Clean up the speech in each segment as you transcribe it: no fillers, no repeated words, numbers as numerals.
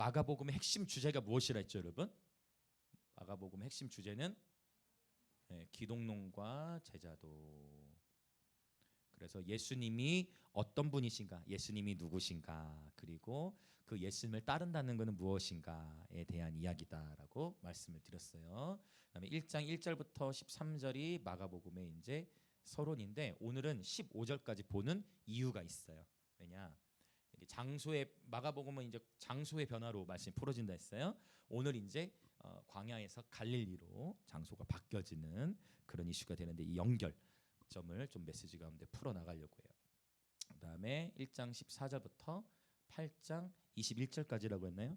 마가복음의 핵심 주제가 무엇이라 했죠, 여러분? 마가복음의 핵심 주제는 기독론과 제자도. 그래서 예수님이 어떤 분이신가, 예수님이 누구신가, 그리고 그 예수님을 따른다는 것은 무엇인가에 대한 이야기다라고 말씀을 드렸어요. 그다음에 1장 1절부터 13절이 마가복음의 이제 서론인데, 오늘은 15절까지 보는 이유가 있어요. 왜냐? 장소의 마가복음은 이제 장소의 변화로 말씀이 풀어진다 했어요. 오늘 이제 광야에서 갈릴리로 장소가 바뀌어지는 그런 이슈가 되는데, 이 연결점을 좀 메시지 가운데 풀어 나가려고 해요. 그다음에 1장 14절부터 8장 21절까지라고 했나요?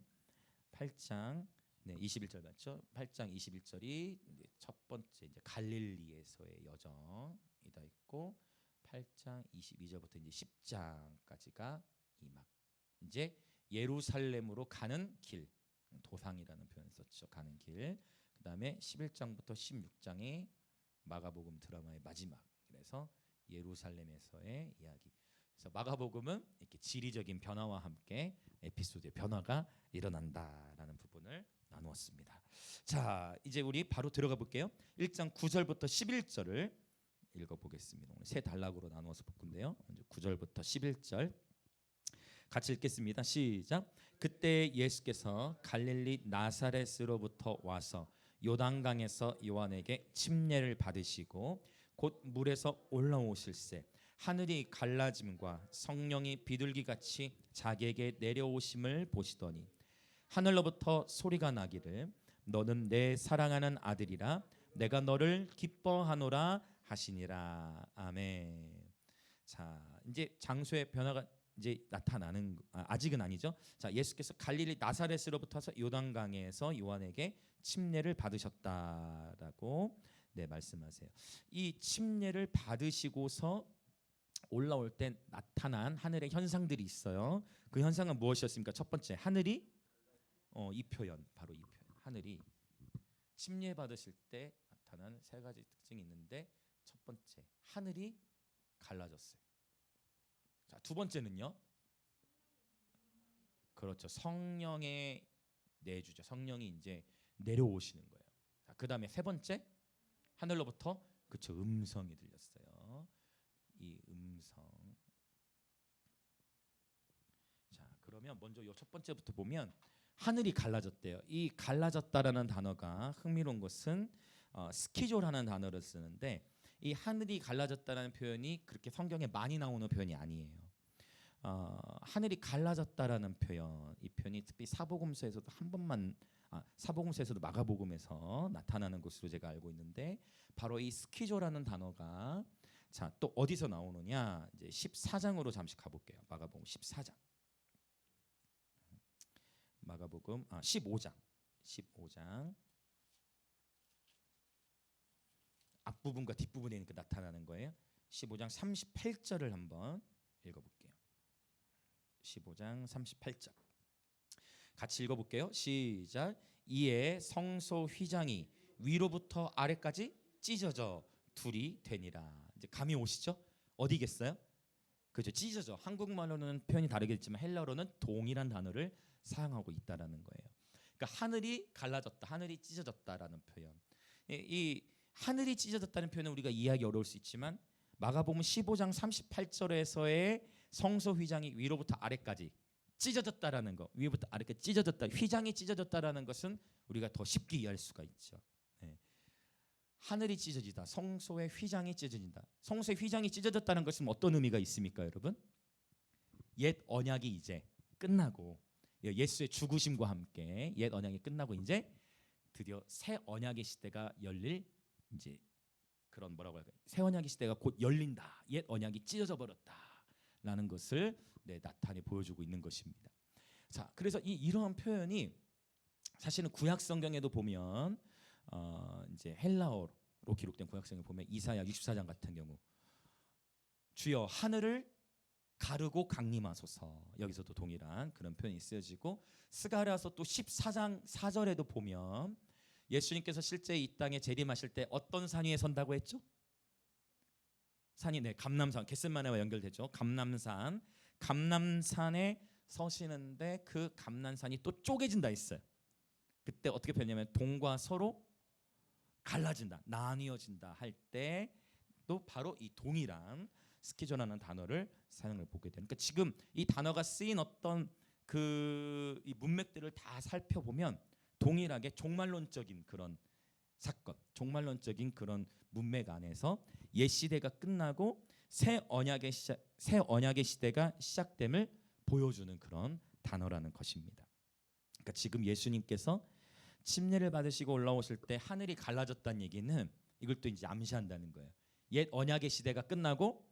8장 21절 맞죠? 8장 21절이 첫 번째 이제 갈릴리에서의 여정이다 있고, 8장 22절부터 이제 10장까지가 막 이제 예루살렘으로 가는 길, 도상이라는 표현 썼죠. 가는 길. 그다음에 11장부터 16장이 마가복음 드라마의 마지막. 그래서 예루살렘에서의 이야기. 그래서 마가복음은 이렇게 지리적인 변화와 함께 에피소드의 변화가 일어난다라는 부분을 나누었습니다. 자, 이제 우리 바로 들어가 볼게요. 1장 9절부터 11절을 읽어보겠습니다. 오늘 세 단락으로 나누어서 볼 건데요. 먼저 9절부터 11절 같이 읽겠습니다. 시작. 그때 예수께서 갈릴리 나사렛으로부터 와서 요단강에서 요한에게 침례를 받으시고 곧 물에서 올라오실새 하늘이 갈라짐과 성령이 비둘기같이 자기에게 내려오심을 보시더니 하늘로부터 소리가 나기를 너는 내 사랑하는 아들이라 내가 너를 기뻐하노라 하시니라. 아멘. 자, 이제 장소의 변화가 이제 나타나는, 아직은 아니죠. 자, 예수께서 갈릴리 나사렛으로부터 요단강에서 요한에게 침례를 받으셨다라고 말씀하세요. 이 침례를 받으시고서 올라올 때 나타난 하늘의 현상들이 있어요. 그 현상은 무엇이었습니까? 첫 번째, 하늘이 이 표현, 바로 이 표현. 하늘이 침례 받으실 때 나타난 세 가지 특징이 있는데, 첫 번째, 하늘이 갈라졌어요. 자, 두 번째는요. 그렇죠. 성령의 내주죠. 성령이 이제 내려오시는 거예요. 자, 그다음에 세 번째, 하늘로부터 그렇죠. 음성이 들렸어요. 이 음성. 자, 그러면 먼저 이 첫 번째부터 보면 하늘이 갈라졌대요. 이 갈라졌다라는 단어가 흥미로운 것은 스키조라는 단어를 쓰는데, 이 하늘이 갈라졌다는 표현이 그렇게 성경에 많이 나오는 표현이 아니에요. 하늘이 갈라졌다라는 표현, 이 표현이 특히 사복음서에서도 한 번만, 사복음서에서도 마가복음에서 나타나는 것으로 제가 알고 있는데, 바로 이 스키조라는 단어가 자, 또 어디서 나오느냐? 이제 14장으로 잠시 가볼게요. 마가복음 14장. 마가복음 15장. 앞부분과 뒷부분에 있는 나타나는 거예요. 15장 38절을 한번 읽어볼게요. 15장 38절 같이 읽어볼게요. 시작. 이에 성소 휘장이 위로부터 아래까지 찢어져 둘이 되니라. 이제 감이 오시죠? 어디겠어요? 그렇죠. 찢어져. 한국말로는 표현이 다르겠지만 헬라어로는 동일한 단어를 사용하고 있다라는 거예요. 그러니까 하늘이 갈라졌다, 하늘이 찢어졌다라는 표현. 이 하늘이 찢어졌다는 표현은 우리가 이해하기 어려울 수 있지만, 마가복음 15장 38절에서의 성소 휘장이 위로부터 아래까지 찢어졌다라는 거, 위로부터 아래까지 찢어졌다, 휘장이 찢어졌다라는 것은 우리가 더 쉽게 이해할 수가 있죠. 하늘이 찢어지다, 성소의 휘장이 찢어진다. 성소의 휘장이 찢어졌다는 것은 어떤 의미가 있습니까, 여러분? 옛 언약이 이제 끝나고, 예수의 죽으심과 함께 옛 언약이 끝나고 이제 드디어 새 언약의 시대가 열릴, 이제 그런 뭐라고 할까요? 새 언약의 시대가 곧 열린다. 옛 언약이 찢어져 버렸다라는 것을 나타내 보여주고 있는 것입니다. 자, 그래서 이러한 표현이 사실은 구약 성경에도 보면 이제 헬라어로 기록된 구약 성경 보면 이사야 64장 같은 경우 주여 하늘을 가르고 강림하소서, 여기서도 동일한 그런 표현이 쓰여지고, 스가랴서 또 14장 4절에도 보면 예수님께서 실제 이 땅에 재림하실 때 어떤 산 위에 선다고 했죠? 산이 감남산, 겟세마네와 연결되죠. 감남산에 서시는데 그 감난산이 또 쪼개진다 했어요. 그때 어떻게 표현하냐면 동과 서로 갈라진다, 나뉘어진다 할 때 또 바로 이 동이란 스키조라는 단어를 사용을 보게 되는. 그러니까 지금 이 단어가 쓰인 어떤 그 이 문맥들을 다 살펴보면 동일하게 종말론적인 그런 사건, 종말론적인 그런 문맥 안에서 옛 시대가 끝나고 새 언약의 시대가 시작됨을 보여주는 그런 단어라는 것입니다. 그러니까 지금 예수님께서 침례를 받으시고 올라오실 때 하늘이 갈라졌다는 얘기는 이걸 또 이제 암시한다는 거예요. 옛 언약의 시대가 끝나고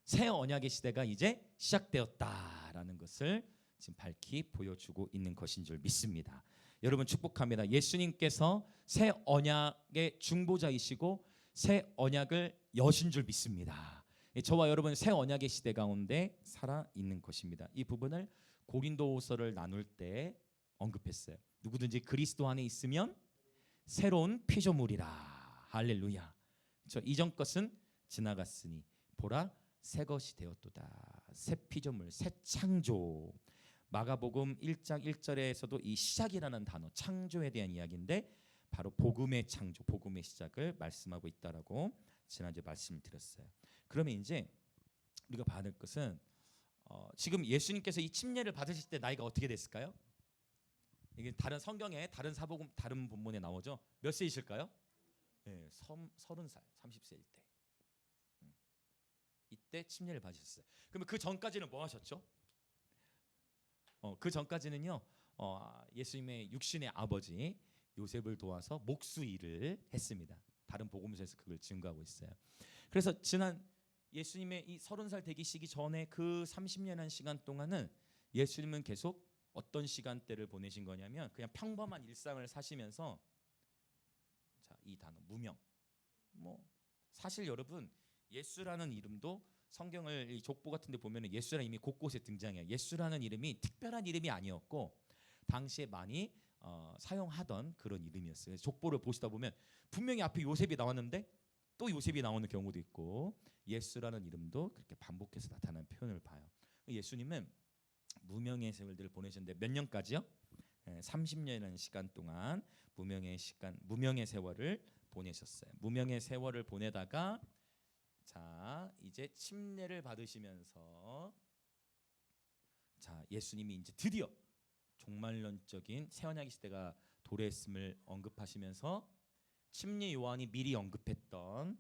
새 언약의 시대가 이제 시작되었다라는 것을 지금 밝히 보여주고 있는 것인 줄 믿습니다. 여러분 축복합니다. 예수님께서 새 언약의 중보자이시고 새 언약을 여신 줄 믿습니다. 저와 여러분 새 언약의 시대 가운데 살아 있는 것입니다. 이 부분을 고린도후서를 나눌 때 언급했어요. 누구든지 그리스도 안에 있으면 새로운 피조물이라. 할렐루야. 저 이전 것은 지나갔으니 보라 새 것이 되었도다. 새 피조물, 새 창조. 마가복음 1장 1절에서도 이 시작이라는 단어, 창조에 대한 이야기인데 바로 복음의 창조, 복음의 시작을 말씀하고 있다라고 지난주에 말씀을 드렸어요. 그러면 이제 우리가 받을 것은 지금 예수님께서 이 침례를 받으실 때 나이가 어떻게 됐을까요? 이게 다른 성경에 다른 사복음 다른 본문에 나오죠. 몇 세이실까요? 네, 30살, 30세일 때. 이때 침례를 받으셨어요. 그러면 그 전까지는 뭐 하셨죠? 그 전까지는요. 예수님의 육신의 아버지 요셉을 도와서 목수 일을 했습니다. 다른 복음서에서 그걸 증거하고 있어요. 그래서 지난 예수님의 이 30살 되기 시기 전에 그 30년의 시간 동안은 예수님은 계속 어떤 시간대를 보내신 거냐면 그냥 평범한 일상을 사시면서 자, 이 단어 무명. 뭐 사실 여러분 예수라는 이름도 성경을 이 족보 같은 데 보면은 예수라는 이름이 곳곳에 등장해요. 예수라는 이름이 특별한 이름이 아니었고 당시에 많이 사용하던 그런 이름이었어요. 족보를 보시다 보면 분명히 앞에 요셉이 나왔는데 또 요셉이 나오는 경우도 있고 예수라는 이름도 그렇게 반복해서 나타나는 표현을 봐요. 예수님은 무명의 세월들을 보내셨는데 몇 년까지요? 30년이라는 시간 동안 무명의 세월을 보내셨어요. 무명의 세월을 보내다가 자 이제 침례를 받으시면서 자 예수님이 이제 드디어 종말론적인 새언약의 시대가 도래했음을 언급하시면서 침례 요한이 미리 언급했던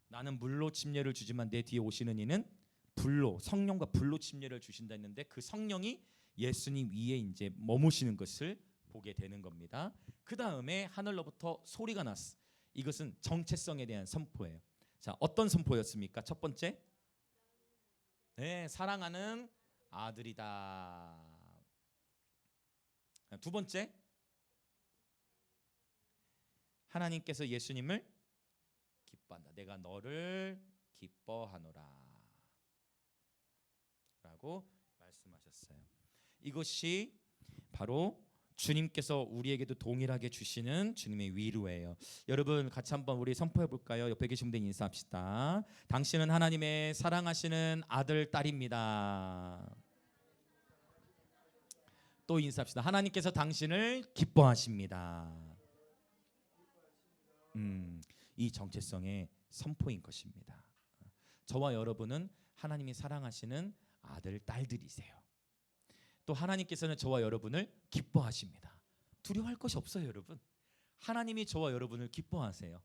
나는 물로 침례를 주지만 내 뒤에 오시는 이는 불로 성령과 불로 침례를 주신다 했는데 그 성령이 예수님 위에 이제 머무시는 것을 보게 되는 겁니다. 그 다음에 하늘로부터 소리가 났어. 이것은 정체성에 대한 선포예요. 자 어떤 선포였습니까? 첫 번째, 네 사랑하는 아들이다. 두 번째, 하나님께서 예수님을 기뻐한다. 내가 너를 기뻐하노라 라고 말씀하셨어요. 이것이 바로 주님께서 우리에게도 동일하게 주시는 주님의 위로예요. 여러분 같이 한번 우리 선포해 볼까요? 옆에 계신 분들 인사합시다. 당신은 하나님의 사랑하시는 아들, 딸입니다. 또 인사합시다. 하나님께서 당신을 기뻐하십니다. 이 정체성의 선포인 것입니다. 저와 여러분은 하나님이 사랑하시는 아들, 딸들이세요. 또 하나님께서는 저와 여러분을 기뻐하십니다. 두려워할 것이 없어요, 여러분. 하나님이 저와 여러분을 기뻐하세요.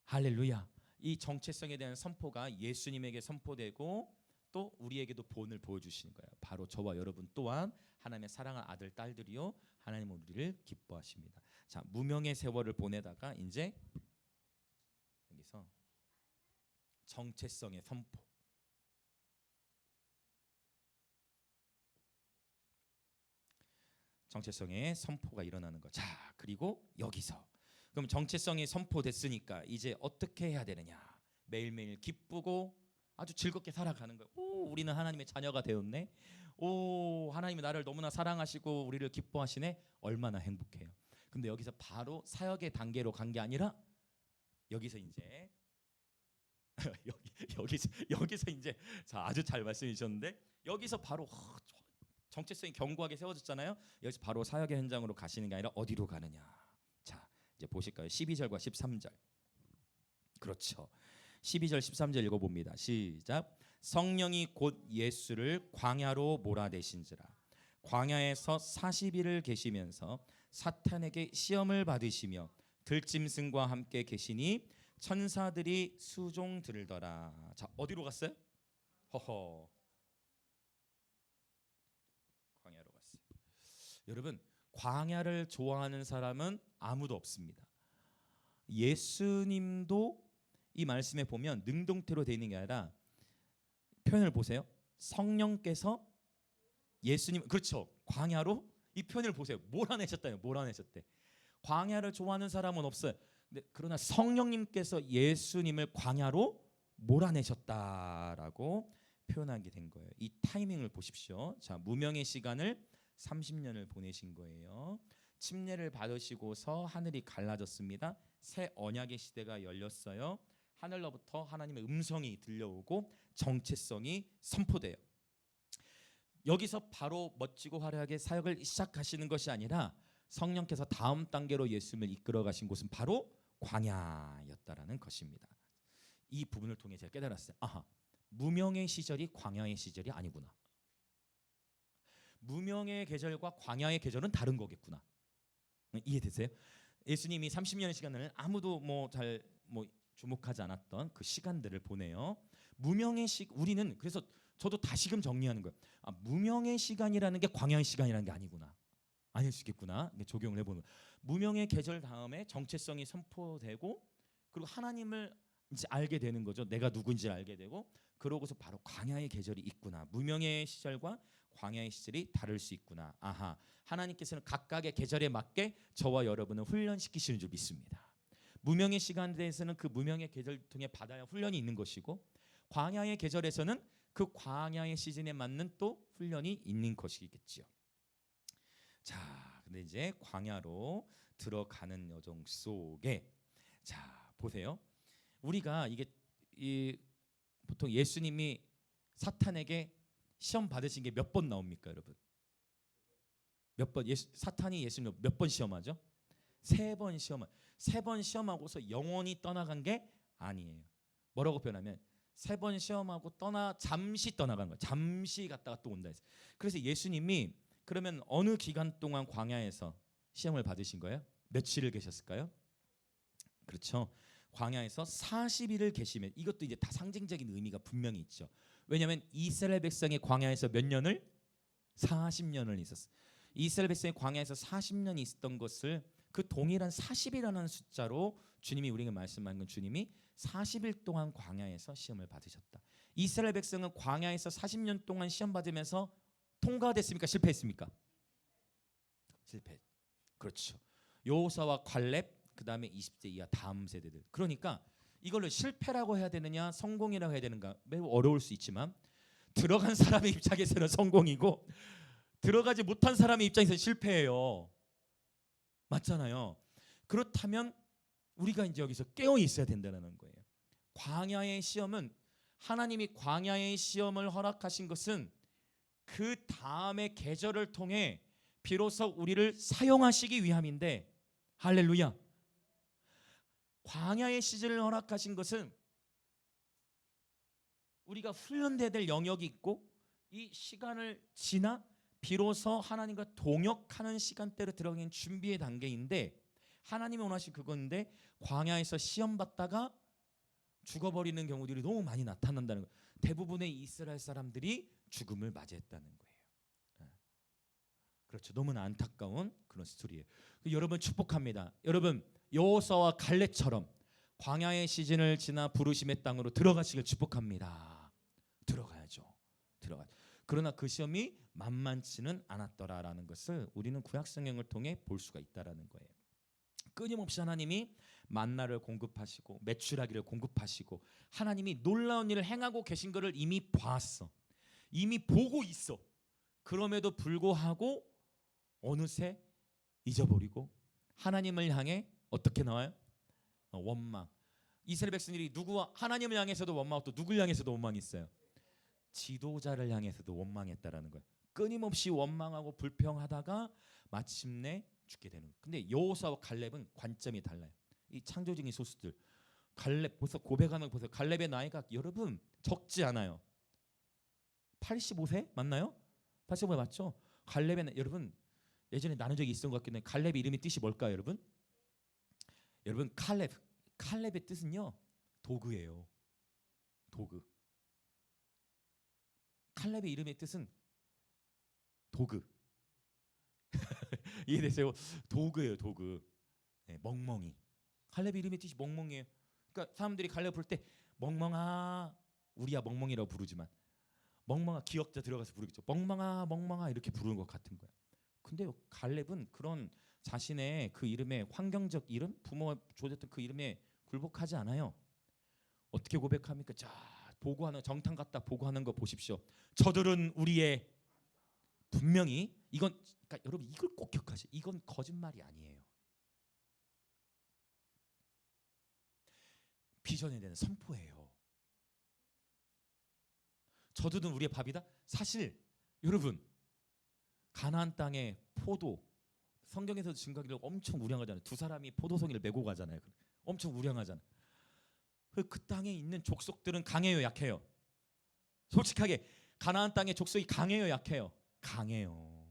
할렐루야. 이 정체성에 대한 선포가 예수님에게 선포되고 또 우리에게도 본을 보여주시는 거예요. 바로 저와 여러분 또한 하나님의 사랑하는 아들, 딸들이요 하나님은 우리를 기뻐하십니다. 자, 무명의 세월을 보내다가 이제 여기서 정체성의 선포. 정체성의 선포가 일어나는 거. 자, 그리고 여기서 그럼 정체성이 선포됐으니까 이제 어떻게 해야 되느냐? 매일매일 기쁘고 아주 즐겁게 살아가는 거예요. 오, 우리는 하나님의 자녀가 되었네. 오, 하나님이 나를 너무나 사랑하시고 우리를 기뻐하시네. 얼마나 행복해요. 근데 여기서 바로 사역의 단계로 간 게 아니라 여기서 이제 여기서 이제 자 아주 잘 말씀해 주셨는데 여기서 바로 정체성이 견고하게 세워졌잖아요. 여기서 바로 사역의 현장으로 가시는 게 아니라 어디로 가느냐. 자, 이제 보실까요? 12절과 13절. 그렇죠. 12절 13절 읽어봅니다. 시작. 성령이 곧 예수를 광야로 몰아내신지라 광야에서 40일을 계시면서 사탄에게 시험을 받으시며 들짐승과 함께 계시니 천사들이 수종 들더라. 자, 어디로 갔어요? 허허. 광야로 갔어요. 여러분, 광야를 좋아하는 사람은 아무도 없습니다. 예수님도 이 말씀에 보면 능동태로 되어 있는 게 아니라 표현을 보세요. 성령께서 예수님, 그렇죠, 광야로, 이 표현을 보세요. 몰아내셨다요. 몰아내셨대. 광야를 좋아하는 사람은 없어요. 근데 그러나 성령님께서 예수님을 광야로 몰아내셨다라고 표현하게 된 거예요. 이 타이밍을 보십시오. 자, 무명의 시간을 30년을 보내신 거예요. 침례를 받으시고서 하늘이 갈라졌습니다. 새 언약의 시대가 열렸어요. 하늘로부터 하나님의 음성이 들려오고 정체성이 선포돼요. 여기서 바로 멋지고 화려하게 사역을 시작하시는 것이 아니라 성령께서 다음 단계로 예수님을 이끌어 가신 곳은 바로 광야였다라는 것입니다. 이 부분을 통해 제가 깨달았어요. 아하, 무명의 시절이 광야의 시절이 아니구나. 무명의 계절과 광야의 계절은 다른 거겠구나. 이해되세요? 예수님이 30년의 시간을 아무도 잘 주목하지 않았던 그 시간들을 보내요. 무명의 우리는 그래서 저도 다시금 정리하는 거예요. 아, 무명의 시간이라는 게 광야의 시간이라는 게 아니구나. 아닐 수 있겠구나. 적용을 해보는 거예요. 무명의 계절 다음에 정체성이 선포되고 그리고 하나님을 이제 알게 되는 거죠. 내가 누군지를 알게 되고 그러고서 바로 광야의 계절이 있구나. 무명의 시절과 광야의 시절이 다를 수 있구나. 아하, 하나님께서는 각각의 계절에 맞게 저와 여러분을 훈련시키시는 줄 믿습니다. 무명의 시간에 대해서는 그 무명의 계절 통해 받아야 훈련이 있는 것이고 광야의 계절에서는 그 광야의 시즌에 맞는 또 훈련이 있는 것이겠지요. 자, 근데 이제 광야로 들어가는 여정 속에 자, 보세요. 우리가 이게 보통 예수님이 사탄에게 시험 받으신 게 몇 번 나옵니까, 여러분? 몇 번? 사탄이 예수님 몇 번 시험하죠? 3번 시험. 3번 시험하고서 영원히 떠나간 게 아니에요. 뭐라고 표현하면 3번 시험하고 잠시 떠나간 거예요. 잠시 갔다가 또 온다 했어요. 그래서 예수님이 그러면 어느 기간 동안 광야에서 시험을 받으신 거예요? 며칠을 계셨을까요? 그렇죠. 광야에서 40일을 계시면 이것도 이제 다 상징적인 의미가 분명히 있죠. 왜냐하면 이스라엘 백성이 광야에서 몇 년을? 40년을 있었어요. 이스라엘 백성이 광야에서 40년이 있었던 것을 그 동일한 40이라는 숫자로 주님이 우리에게 말씀하는 건 주님이 40일 동안 광야에서 시험을 받으셨다. 이스라엘 백성은 광야에서 40년 동안 시험 받으면서 통과됐습니까? 실패했습니까? 실패. 그렇죠. 여호수아와 갈렙 그다음에 20세 이하 다음 세대들. 그러니까 이걸로 실패라고 해야 되느냐 성공이라고 해야 되는가 매우 어려울 수 있지만 들어간 사람의 입장에서는 성공이고 들어가지 못한 사람의 입장에서는 실패예요. 맞잖아요. 그렇다면 우리가 이제 여기서 깨어 있어야 된다는 거예요. 광야의 시험은 하나님이 광야의 시험을 허락하신 것은 그 다음의 계절을 통해 비로소 우리를 사용하시기 위함인데 할렐루야. 광야의 시즌을 허락하신 것은 우리가 훈련돼야 될 영역이 있고 이 시간을 지나 비로소 하나님과 동역하는 시간대로 들어가는 준비의 단계인데 하나님이 원하신 그건데 광야에서 시험 받다가 죽어버리는 경우들이 너무 많이 나타난다는 거예요. 대부분의 이스라엘 사람들이 죽음을 맞이했다는 거예요. 그렇죠. 너무나 안타까운 그런 스토리예요. 여러분 축복합니다. 여러분 여호수아와 갈렙처럼 광야의 시즌을 지나 부르심의 땅으로 들어가시길 축복합니다. 들어가야죠. 그러나 그 시험이 만만치는 않았더라라는 것을 우리는 구약 성경을 통해 볼 수가 있다라는 거예요. 끊임없이 하나님이 만나를 공급하시고 메추라기를 공급하시고 하나님이 놀라운 일을 행하고 계신 것을 이미 봤어. 이미 보고 있어. 그럼에도 불구하고 어느새 잊어버리고 하나님을 향해 어떻게 나와요? 원망. 이스라엘 백성들이 누구와 하나님을 향해서도 원망하고 또 누굴 향해서도 원망이 있어요. 지도자를 향해서도 원망했다라는 거예요. 끊임없이 원망하고 불평하다가 마침내 죽게 되는 거예요. 근데 여호수아와 갈렙은 관점이 달라요. 이 창조적인 소수들, 갈렙 벌써 고백하는 거 보세요. 갈렙의 나이가 여러분 적지 않아요. 85세 맞나요? 85세 맞죠? 갈렙의 여러분 예전에 나눈 적이 있었던 것 같긴 해요. 갈렙의 이름의 뜻이 뭘까요, 여러분? 여러분 칼렙의 뜻은요 도구예요. 도구. 칼렙의 이름의 뜻은 도구. 이해되세요? 도구예요, 도구. 네, 멍멍이. 칼렙의 이름의 뜻이 멍멍이에요. 그러니까 사람들이 갈렙 부를 때 멍멍아, 우리야 멍멍이라고 부르지만 멍멍아 기억자 들어가서 부르겠죠. 멍멍아, 멍멍아 이렇게 부르는 것 같은 거야. 근데 갈렙은 그런 자신의 그 이름의 환경적 이름, 부모가 줘줬던 그 이름에 굴복하지 않아요. 어떻게 고백합니까? 자, 보고하는 정탐 갔다 보고하는 거 보십시오. 저들은 우리의 분명히 이건 그러니까 여러분 이걸 꼭 기억하세요. 이건 거짓말이 아니에요. 비전에 대한 선포예요. 저들은 우리의 밥이다. 사실 여러분 가나안 땅에 포도 성경에서 증거하기를 엄청 우량하잖아요. 두 사람이 포도송이를 메고 가잖아요. 엄청 우량하잖아요. 그 땅에 있는 족속들은 강해요, 약해요? 솔직하게 가나안 땅의 족속이 강해요, 약해요? 강해요.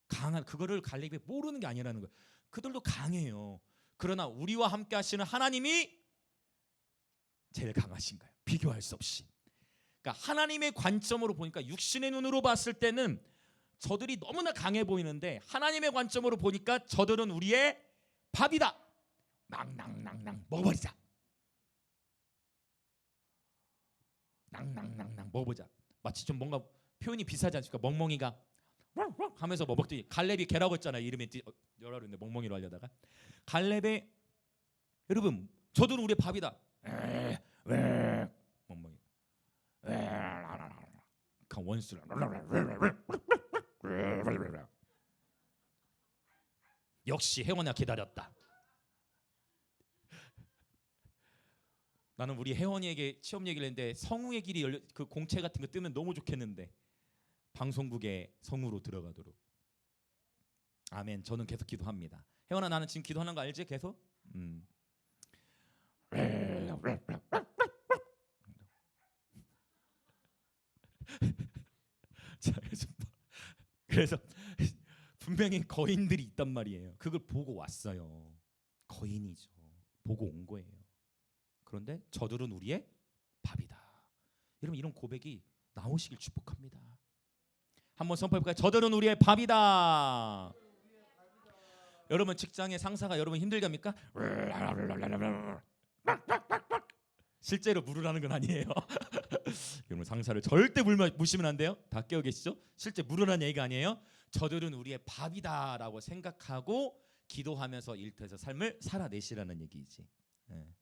강한 그거를 갈렙이 모르는 게 아니라는 거예요. 그들도 강해요. 그러나 우리와 함께 하시는 하나님이 제일 강하신 거예요. 비교할 수 없이. 그러니까 하나님의 관점으로 보니까 육신의 눈으로 봤을 때는 저들이 너무나 강해 보이는데 하나님의 관점으로 보니까 저들은 우리의 밥이다. 낭낭낭낭 먹어버리자. 낭낭낭낭 먹어보자. 마치 좀 뭔가 표현이 비슷하지 않습니까? 멍멍이가 하면서 뭐 먹더니 갈렙이 개라고 했잖아요. 이름이 여러 그런데 멍멍이로 하려다가 갈렙의 여러분 저들은 우리의 밥이다. 멍멍이 그 원수를 역시 혜원아 기다렸다. 나는 우리 혜원이에게 취업 얘기를 했는데 성우의 길이 열려 그 공채 같은 거 뜨면 너무 좋겠는데 방송국에 성우로 들어가도록. 아멘. 저는 계속 기도합니다. 혜원아 나는 지금 기도하는 거 알지? 계속. 자, 그래서 분명히 거인들이 있단 말이에요. 그걸 보고 왔어요. 거인이죠. 보고 온 거예요. 그런데 저들은 우리의 밥이다. 여러분 이런 고백이 나오시길 축복합니다. 한번 선포해볼까요? 저들은 우리의 밥이다. 여러분 직장의 상사가 여러분 힘들게 합니까? 실제로 물으라는 건 아니에요. 여러분 상사를 절대 무시면 안 돼요. 다 깨어 계시죠? 실제 물으라는 얘기가 아니에요. 저들은 우리의 밥이다라고 생각하고 기도하면서 일터에서 삶을 살아내시라는 얘기이지. 네.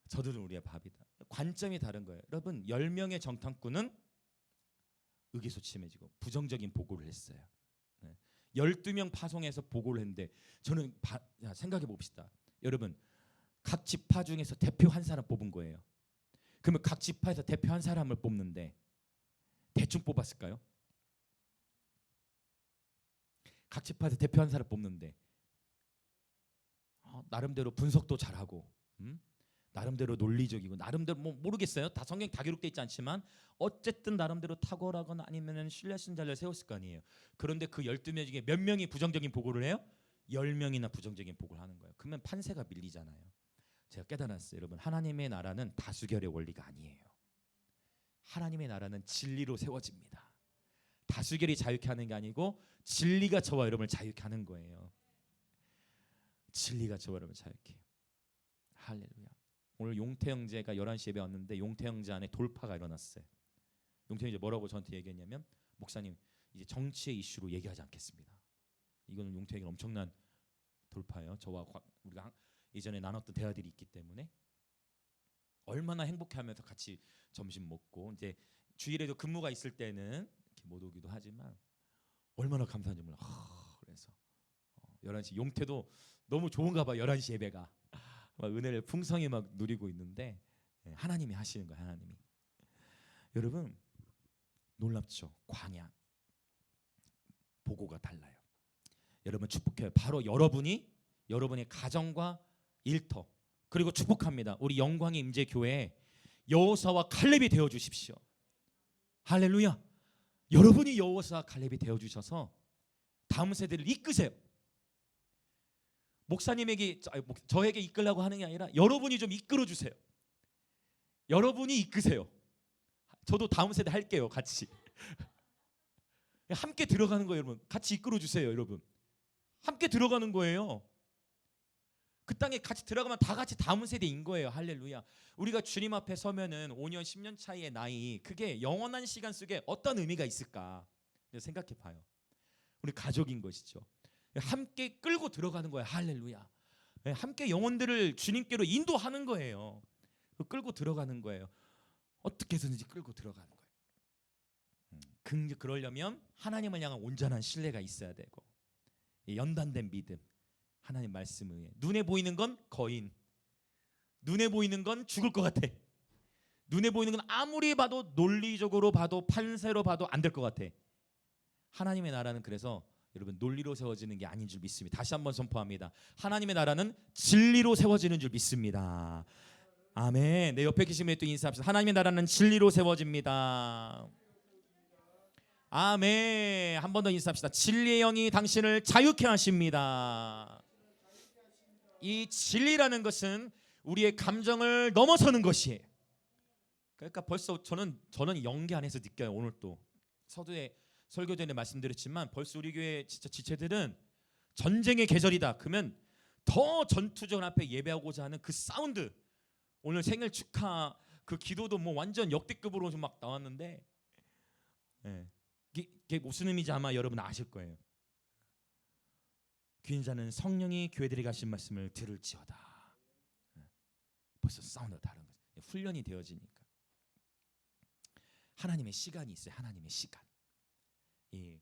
저들은 우리의 밥이다. 관점이 다른 거예요. 여러분 10명의 정탐꾼은 의기소침해지고 부정적인 보고를 했어요. 12명 파송해서 보고를 했는데 저는 생각해 봅시다. 여러분 각 지파 중에서 대표 한 사람 뽑은 거예요. 그러면 각 지파에서 대표 한 사람을 뽑는데 대충 뽑았을까요? 각 지파에서 대표 한 사람 뽑는데 나름대로 분석도 잘하고 나름대로 논리적이고 나름대로 뭐 모르겠어요. 다 성경 다 기록돼 있지 않지만 어쨌든 나름대로 탁월하거나 아니면 신뢰하시는 자를 세웠을 거 아니에요. 그런데 그 12명 중에 몇 명이 부정적인 보고를 해요? 10명이나 부정적인 보고를 하는 거예요. 그러면 판세가 밀리잖아요. 제가 깨달았어요. 여러분 하나님의 나라는 다수결의 원리가 아니에요. 하나님의 나라는 진리로 세워집니다. 다수결이 자유케 하는 게 아니고 진리가 저와 여러분을 자유케 하는 거예요. 진리가 저와 여러분을 자유케. 할렐루야. 오늘 용태 형제가 11시 예배 왔는데 용태 형제 안에 돌파가 일어났어요. 용태 형제 뭐라고 저한테 얘기했냐면 목사님 이제 정치의 이슈로 얘기하지 않겠습니다. 이거는 용태 형제는 엄청난 돌파예요. 저와 우리가 예전에 나눴던 대화들이 있기 때문에 얼마나 행복해하면서 같이 점심 먹고 이제 주일에도 근무가 있을 때는 이렇게 못 오기도 하지만 얼마나 감사한지 몰라. 그래서 11시 용태도 너무 좋은가 봐. 11시 예배가 막 은혜를 풍성히 막 누리고 있는데 하나님이 하시는 거예요. 하나님이. 여러분 놀랍죠. 광야 보고가 달라요. 여러분 축복해요. 바로 여러분의 가정과 일터, 그리고 축복합니다. 우리 영광의 임재 교회에 여호사와 칼렙이 되어 주십시오. 할렐루야. 여러분이 여호사와 칼렙이 되어 주셔서 다음 세대를 이끄세요. 목사님에게 저에게 이끌라고 하는 게 아니라 여러분이 좀 이끌어 주세요. 여러분이 이끄세요. 저도 다음 세대 할게요. 같이 함께 들어가는 거예요. 여러분 같이 이끌어 주세요. 여러분 함께 들어가는 거예요. 그 땅에 같이 들어가면 다 같이 다음 세대인 거예요. 할렐루야. 우리가 주님 앞에 서면은 5년 10년 차이의 나이, 그게 영원한 시간 속에 어떤 의미가 있을까 생각해 봐요. 우리 가족인 것이죠. 함께 끌고 들어가는 거예요. 할렐루야. 함께 영혼들을 주님께로 인도하는 거예요. 끌고 들어가는 거예요. 어떻게 해서든지 끌고 들어가는 거예요. 그러려면 하나님을 향한 온전한 신뢰가 있어야 되고, 연단된 믿음, 하나님 말씀 의해. 눈에 보이는 건 거인, 눈에 보이는 건 죽을 것 같아. 눈에 보이는 건 아무리 봐도, 논리적으로 봐도, 판세로 봐도 안 될 것 같아. 하나님의 나라는 그래서 여러분 논리로 세워지는 게 아닌 줄 믿습니다. 다시 한번 선포합니다. 하나님의 나라는 진리로 세워지는 줄 믿습니다. 아멘. 내 옆에 계신 분에 또 인사합시다. 하나님의 나라는 진리로 세워집니다. 아멘. 한 번 더 인사합시다. 진리의 영이 당신을 자유케 하십니다. 이 진리라는 것은 우리의 감정을 넘어서는 것이에요. 그러니까 벌써 저는 연계 안에서 느껴요. 오늘 또 서두에 설교 전에 말씀드렸지만 벌써 우리 교회 진짜 지체들은 전쟁의 계절이다. 그러면 더 전투전 앞에 예배하고자 하는 그 사운드, 오늘 생일 축하 그 기도도 뭐 완전 역대급으로 좀 막 나왔는데, 이게 무슨 의미인지 아마 여러분 아실 거예요. 귀인 자는 성령이 교회들에게 하신 말씀을 들을지어다. 벌써 사운드가 다른 거죠. 훈련이 되어지니까. 하나님의 시간이 있어요. 하나님의 시간. 이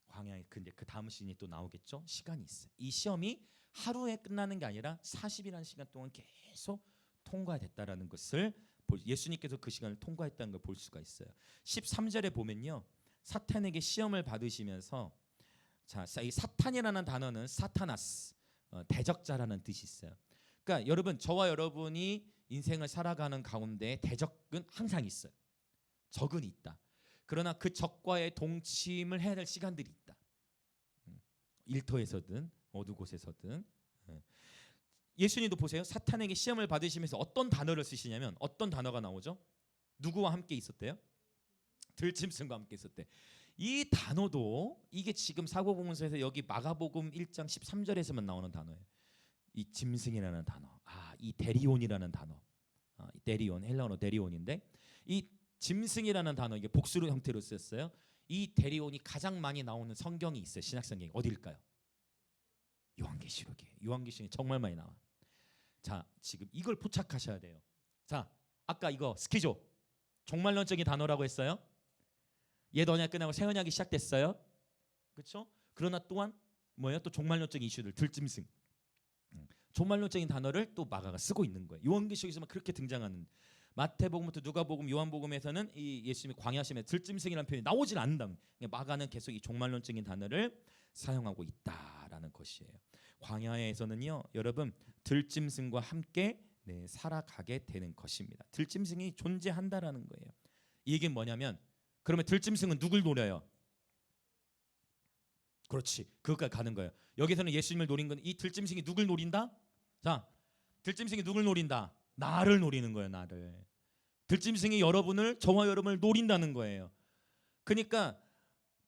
광야에 근데 그 다음 시즌이 또 나오겠죠. 시간이 있어요. 이 시험이 하루에 끝나는 게 아니라 40이라는 시간 동안 계속 통과됐다라는 것을 예수님께서 그 시간을 통과했다는 걸 볼 수가 있어요. 13절에 보면요, 사탄에게 시험을 받으시면서, 자, 이 사탄이라는 단어는 사타나스, 대적자라는 뜻이 있어요. 그러니까 여러분, 저와 여러분이 인생을 살아가는 가운데 대적은 항상 있어요. 적은 있다. 그러나 그 적과의 동침을 해야 될 시간들이 있다. 일터에서든 어느 곳에서든. 예수님도 보세요. 사탄에게 시험을 받으시면서 어떤 단어를 쓰시냐면, 어떤 단어가 나오죠? 누구와 함께 있었대요? 들짐승과 함께 있었대. 이 단어도 이게 지금 사도복음서에서 여기 마가복음 1장 13절에서만 나오는 단어예요. 이 짐승이라는 단어, 이 데리온이라는 단어, 이 데리온, 헬라어로 데리온인데, 이 짐승이라는 단어, 이게 복수로 형태로 쓰였어요. 이 데리온이 가장 많이 나오는 성경이 있어요. 신약성경이 어디일까요? 요한계시록이에요. 요한계시록이 정말 많이 나와. 자, 지금 이걸 포착하셔야 돼요. 자, 아까 이거 스키조, 종말론적인 단어라고 했어요. 옛 언약 끝나고 새 언약이 시작됐어요. 그렇죠? 그러나 또한 뭐예요? 또 종말론적인 이슈들, 들짐승. 종말론적인 단어를 또 마가가 쓰고 있는 거예요. 요한계시록에서만 그렇게 등장하는. 마태복음부터 누가복음, 요한복음에서는 이 예수님이 광야심에 들짐승이라는 표현이 나오질 않는다. 마가는 계속 이 종말론적인 단어를 사용하고 있다라는 것이에요. 광야에서는요, 여러분, 들짐승과 함께 살아가게 되는 것입니다. 들짐승이 존재한다라는 거예요. 이게 뭐냐면, 그러면 들짐승은 누굴 노려요? 그렇지, 그것까지 가는 거예요. 여기서는 예수님을 노린 건, 이 들짐승이 누굴 노린다? 자, 들짐승이 누굴 노린다? 나를 노리는 거예요. 나를. 들짐승이 여러분을, 저와 여러분을 노린다는 거예요. 그러니까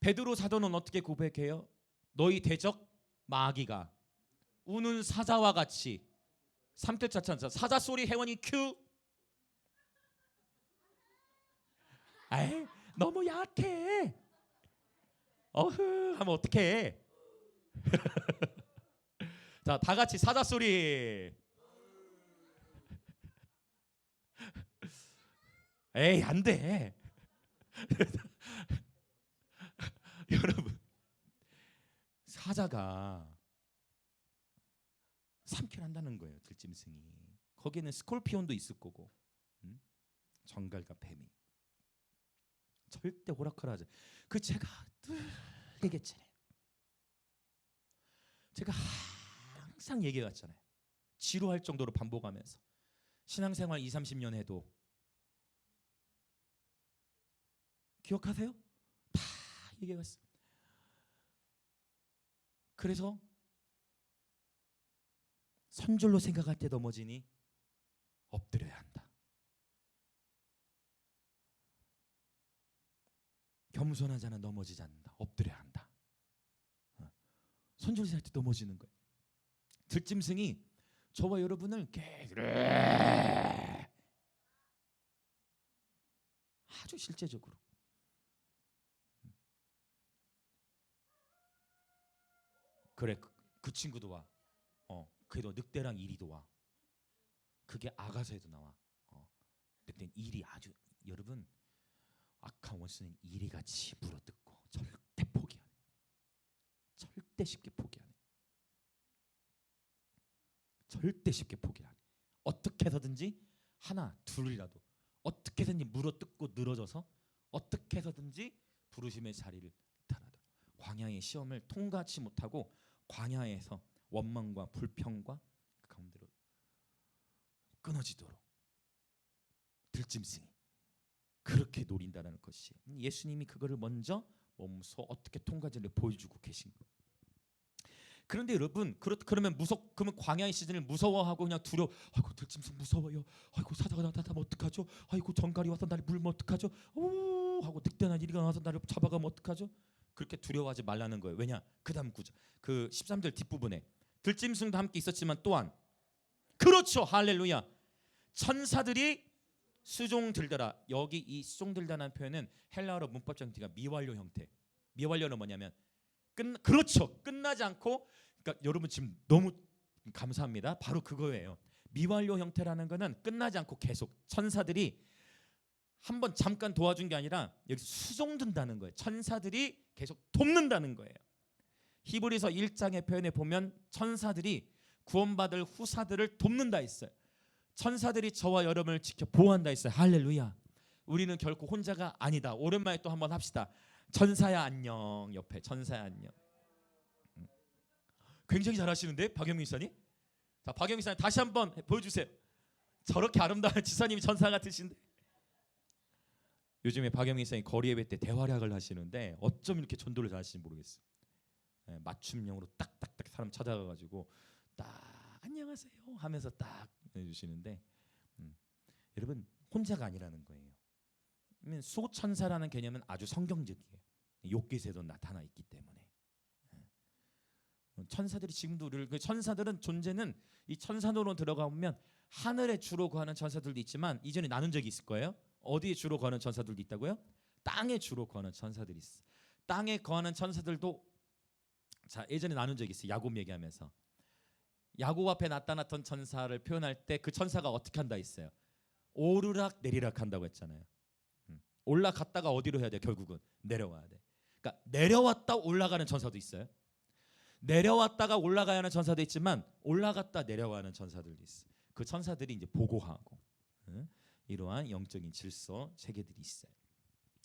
베드로 사도는 어떻게 고백해요? 너희 대적 마귀가 우는 사자와 같이, 3절차 찬사, 사자 소리 회원이 큐. 에이, 너무 약해. 하면 어떡해. 자, 다 같이 사자 소리. 에이, 안 돼. 여러분, 사자가 삼킬한다는 거예요. 들짐승이. 거기에는 스콜피온도 있을 거고, 정갈과 뱀이. 절대 오락가락하지. 그 제가 늘 얘기했잖아요. 제가 항상 얘기해왔잖아요. 지루할 정도로 반복하면서 신앙생활 20, 30년 해도 기억하세요? 다 얘기해왔어요. 그래서 선줄로 생각할 때 넘어지니 엎드려야 한다. 겸손한 자는 넘어지지 않는다. 엎드려야 한다. 선줄로 생각할 때 넘어지는 거예요. 들짐승이 저와 여러분을 아주 실제적으로 그래 그 친구도 와. 그래도 늑대랑 이리도 와. 그게 아가서에도 나와. 늑대는 이리 아주 여러분 악한 원수는 이리같이 물어뜯고 절대 포기 안 해. 절대 쉽게 포기 안 해. 절대 쉽게 포기 안 해. 어떻게 해서든지 하나 둘이라도 어떻게 해서든지 물어뜯고 늘어져서 어떻게 해서든지 부르심의 자리를 달아도 광야의 시험을 통과하지 못하고 광야에서 원망과 불평과 그 가운데로 끊어지도록 들짐승이 그렇게 노린다는 것이 예수님이 그거를 먼저 몸소 어떻게 통과지를 보여주고 계신 거예요. 그런데 여러분 그러면 그러면 광야의 시즌을 무서워하고 그냥 두려워. 아이고 들짐승 무서워요. 아이고 사자가 나타나면 어떡하죠? 아이고 정갈이 와서 나를 물면 어떡하죠? 오 하고 늑대나 이리가 와서 나를 잡아가면 어떡하죠? 그렇게 두려워하지 말라는 거예요. 왜냐? 그다음 구절 그 13절 뒷부분에 들짐승도 함께 있었지만 또한 그렇죠. 할렐루야. 천사들이 수종 들더라. 여기 이 수종 들다라는 표현은 헬라어로 문법적 형태가 미완료 형태. 미완료는 뭐냐면 그렇죠. 끝나지 않고 그러니까 여러분 지금 너무 감사합니다. 바로 그거예요. 미완료 형태라는 거는 끝나지 않고 계속 천사들이 한번 잠깐 도와준 게 아니라 여기서 수종든다는 거예요. 천사들이 계속 돕는다는 거예요. 히브리서 1장의 표현에 보면 천사들이 구원받을 후사들을 돕는다 했어요. 천사들이 저와 여러분을 지켜 보호한다 했어요. 할렐루야. 우리는 결코 혼자가 아니다. 오랜만에 또 한번 합시다. 천사야 안녕. 옆에 천사야 안녕. 굉장히 잘하시는데 박영민 지사님. 자 박영민 지사님 다시 한번 보여주세요. 저렇게 아름다운 지사님이 천사 같으신데. 요즘에 박영민 지사님 거리 예배 때 대활약을 하시는데 어쩜 이렇게 전도를 잘하시는지 모르겠어요. 맞춤형으로 딱딱딱 사람 찾아가가지고 딱 안녕하세요 하면서 딱 해주시는데 여러분 혼자가 아니라는 거예요. 수호천사라는 개념은 아주 성경적이에요. 욥기서에도 나타나 있기 때문에 천사들이 지금도 우리를 그 천사들은 존재는 이 천사노로 들어가면 하늘에 주로 거하는 천사들도 있지만 이전에 나눈 적이 있을 거예요. 어디에 주로 거하는 천사들도 있다고요? 땅에 주로 거하는 천사들이 있어. 땅에 거하는 천사들도 자 예전에 나눈 적이 있어요. 야곱 얘기하면서 야곱 앞에 나타났던 천사를 표현할 때 그 천사가 어떻게 한다 했어요? 오르락 내리락 한다고 했잖아요. 올라갔다가 어디로 해야 돼? 결국은 내려와야 돼. 그러니까 내려왔다 올라가는 천사도 있어요. 내려왔다가 올라가야 하는 천사도 있지만 올라갔다 내려가는 천사들도 있어요. 그 천사들이 이제 보고하고 이러한 영적인 질서 체계들이 있어요.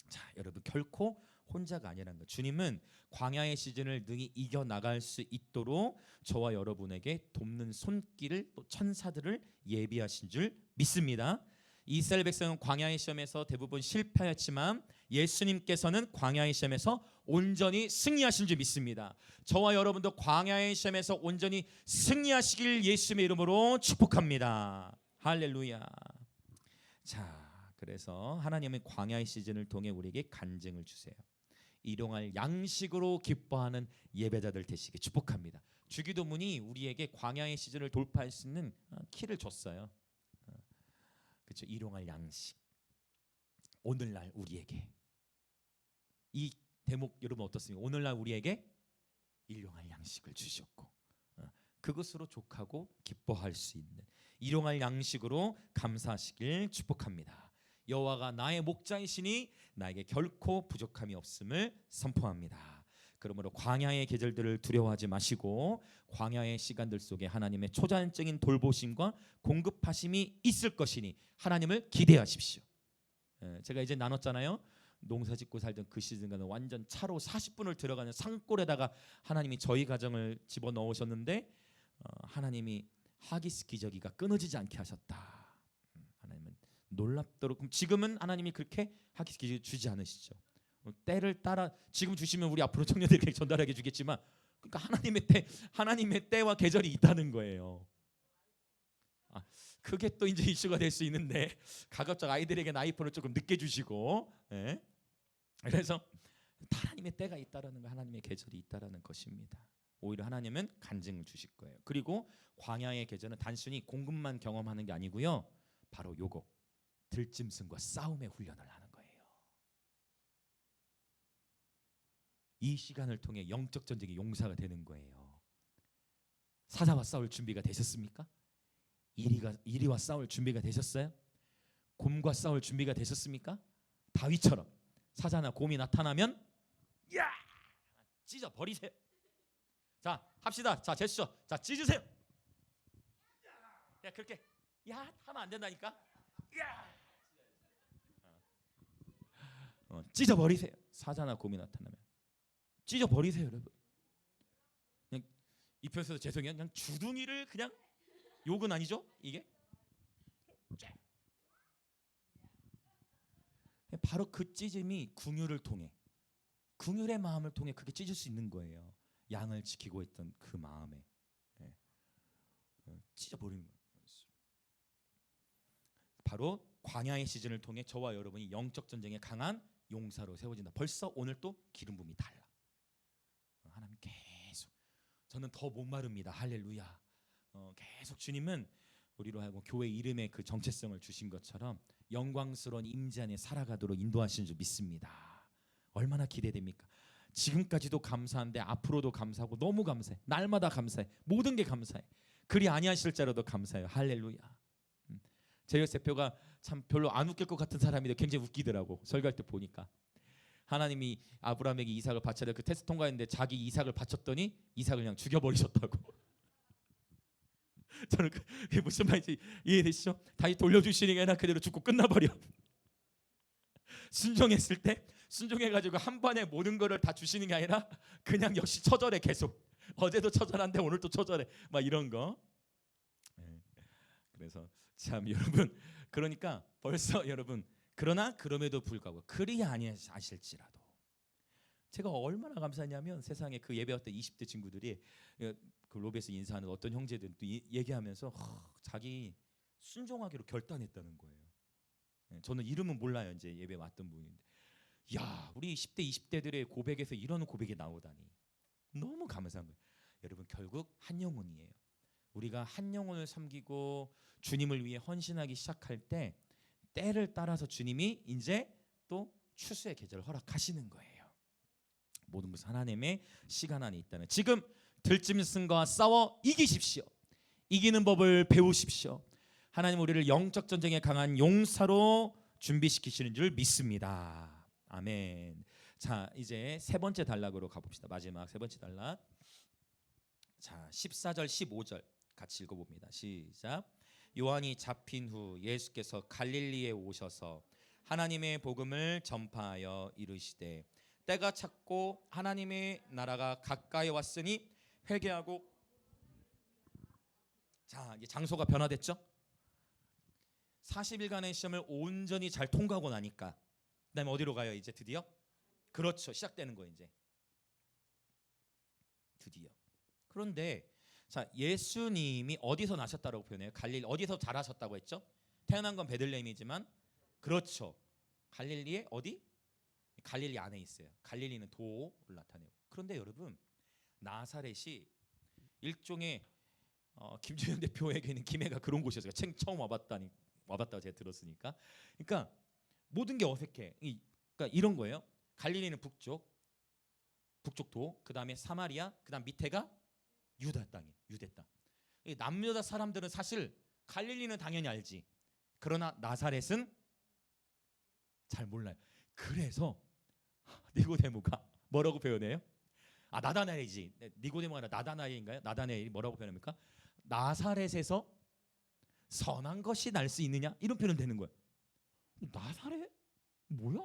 자, 여러분 결코 혼자가 아니라는 거. 주님은 광야의 시즌을 능히 이겨 나갈 수 있도록 저와 여러분에게 돕는 손길을 또 천사들을 예비하신 줄 믿습니다. 이스라엘 백성은 광야의 시험에서 대부분 실패했지만 예수님께서는 광야의 시험에서 온전히 승리하신 줄 믿습니다. 저와 여러분도 광야의 시험에서 온전히 승리하시길 예수님의 이름으로 축복합니다. 할렐루야. 자, 그래서 하나님은 광야의 시즌을 통해 우리에게 간증을 주세요. 일용할 양식으로 기뻐하는 예배자들 되시길 축복합니다. 주기도문이 우리에게 광야의 시즌을 돌파할 수 있는 키를 줬어요. 그렇죠. 일용할 양식. 오늘날 우리에게 이 대목 여러분 어떻습니까? 오늘날 우리에게 일용할 양식을 주셨고 그것으로 족하고 기뻐할 수 있는 일용할 양식으로 감사하시길 축복합니다. 여호와가 나의 목자이시니 나에게 결코 부족함이 없음을 선포합니다. 그러므로 광야의 계절들을 두려워하지 마시고 광야의 시간들 속에 하나님의 초자연적인 돌보심과 공급하심이 있을 것이니 하나님을 기대하십시오. 제가 이제 나눴잖아요. 농사짓고 살던 그 시즌과는 완전 차로 40분을 들어가는 산골에다가 하나님이 저희 가정을 집어넣으셨는데 하나님이 하기스 기저귀가 끊어지지 않게 하셨다. 하나님은 놀랍도록. 그럼 지금은 하나님이 그렇게 하기스 기저귀 주지 않으시죠. 때를 따라 지금 주시면 우리 앞으로 청년들에게 전달하게 주겠지만, 그러니까 하나님의 때와 계절이 있다는 거예요. 그게 또 이제 이슈가 될 수 있는데, 가급적 아이들에게 아이폰을 조금 늦게 주시고, 예? 그래서 하나님의 때가 있다라는 거, 하나님의 계절이 있다라는 것입니다. 오히려 하나님은 간증을 주실 거예요. 그리고 광야의 계절은 단순히 공급만 경험하는 게 아니고요, 바로 요거 들짐승과 싸움의 훈련을 하는 거예요. 이 시간을 통해 영적 전쟁의 용사가 되는 거예요. 사자와 싸울 준비가 되셨습니까? 이리와 싸울 준비가 되셨어요? 곰과 싸울 준비가 되셨습니까? 다윗처럼 사자나 곰이 나타나면 야! 찢어 버리세요. 자, 합시다. 자, 제스처. 자, 찢으세요. 야, 그렇게 야 하면 안 된다니까. 야! 찢어 버리세요. 사자나 곰이 나타나면 찢어 버리세요, 여러분. 그냥 입혀서 죄송해요. 그냥 주둥이를 그냥, 욕은 아니죠? 이게 바로 그 찢음이 궁율을 통해, 궁율의 마음을 통해 그게 찢을 수 있는 거예요. 양을 지키고 있던 그 마음에 찢어버리는 거예요. 바로 광야의 시즌을 통해 저와 여러분이 영적 전쟁에 강한 용사로 세워진다. 벌써 오늘 또 기름 부음이 달라. 하나님 계속, 저는 더 목마릅니다. 할렐루야. 계속 주님은 우리로 하여금 교회 이름의 그 정체성을 주신 것처럼 영광스러운 임재 안에 살아가도록 인도하시는 줄 믿습니다. 얼마나 기대됩니까? 지금까지도 감사한데 앞으로도 감사하고, 너무 감사해. 날마다 감사해. 모든 게 감사해. 그리 아니하실자라도 감사해요. 할렐루야. 제이어스 대표가 참 별로 안 웃길 것 같은 사람인데 굉장히 웃기더라고. 설교할 때 보니까. 하나님이 아브라함에게 이삭을 바쳐라, 그 테스트 통과했는데 자기 이삭을 바쳤더니 이삭을 그냥 죽여버리셨다고. 저는 그게 무슨 말인지 이해되시죠? 다시 돌려주시니까 그냥 그대로 죽고 끝나버려. 순종했을 때, 순종해가지고 한 번에 모든 거를 다 주시는 게 아니라 그냥 역시 처절해. 계속 어제도 처절한데 오늘도 처절해, 막 이런 거. 그래서 참 여러분, 그러니까 벌써 여러분, 그러나 그럼에도 불구하고 그리 아니하실지라도, 제가 얼마나 감사하냐면 세상에 그 예배했던 20대 친구들이 그 로비에서 인사하는 어떤 형제들은 또 얘기하면서 자기 순종하기로 결단했다는 거예요. 저는 이름은 몰라요. 이제 예배 왔던 분인데, 야, 우리 10대 20대들의 고백에서 이런 고백이 나오다니 너무 감사한 거예요. 여러분, 결국 한 영혼이에요. 우리가 한 영혼을 섬기고 주님을 위해 헌신하기 시작할 때, 때를 따라서 주님이 이제 또 추수의 계절을 허락하시는 거예요. 모든 것은 하나님의 시간 안에 있다는, 지금 들짐승과 싸워 이기십시오. 이기는 법을 배우십시오. 하나님 우리를 영적 전쟁에 강한 용사로 준비시키시는 줄 믿습니다. 아멘. 자, 이제 세 번째 단락으로 가봅시다. 마지막 세 번째 단락. 자, 14절 15절 같이 읽어봅니다. 시작. 요한이 잡힌 후 예수께서 갈릴리에 오셔서 하나님의 복음을 전파하여 이르시되, 때가 찼고 하나님의 나라가 가까이 왔으니 회개하고. 자, 이제 장소가 변화됐죠? 40일간의 시험을 온전히 잘 통과하고 나니까 그다음에 어디로 가요? 이제 드디어, 그렇죠, 시작되는 거예요 이제 드디어. 그런데 자, 예수님이 어디서 나셨다고 표현해요? 갈릴리 어디서 자라셨다고 했죠? 태어난 건 베들레헴이지만, 그렇죠, 갈릴리의 어디? 갈릴리 안에 있어요. 갈릴리는 도를 나타내요. 그런데 여러분, 나사렛이 일종의 김주현 대표에게는 김해가 그런 곳이었어요. 처음 와봤다고 제가 들었으니까. 그러니까 모든 게 어색해. 그러니까 이런 거예요. 갈릴리는 북쪽도, 그 다음에 사마리아, 그 다음 밑에가 유다 땅이에요. 유대 땅. 남유다 사람들은 사실 갈릴리는 당연히 알지, 그러나 나사렛은 잘 몰라요. 그래서 니고데모가 뭐라고 표현해요? 나다나엘이지. 니고데모가 아니라 나다나엘인가요? 나다나엘이 뭐라고 표현합니까? 나사렛에서 선한 것이 날 수 있느냐? 이런 표현 되는 거예요. 나사렛? 뭐야?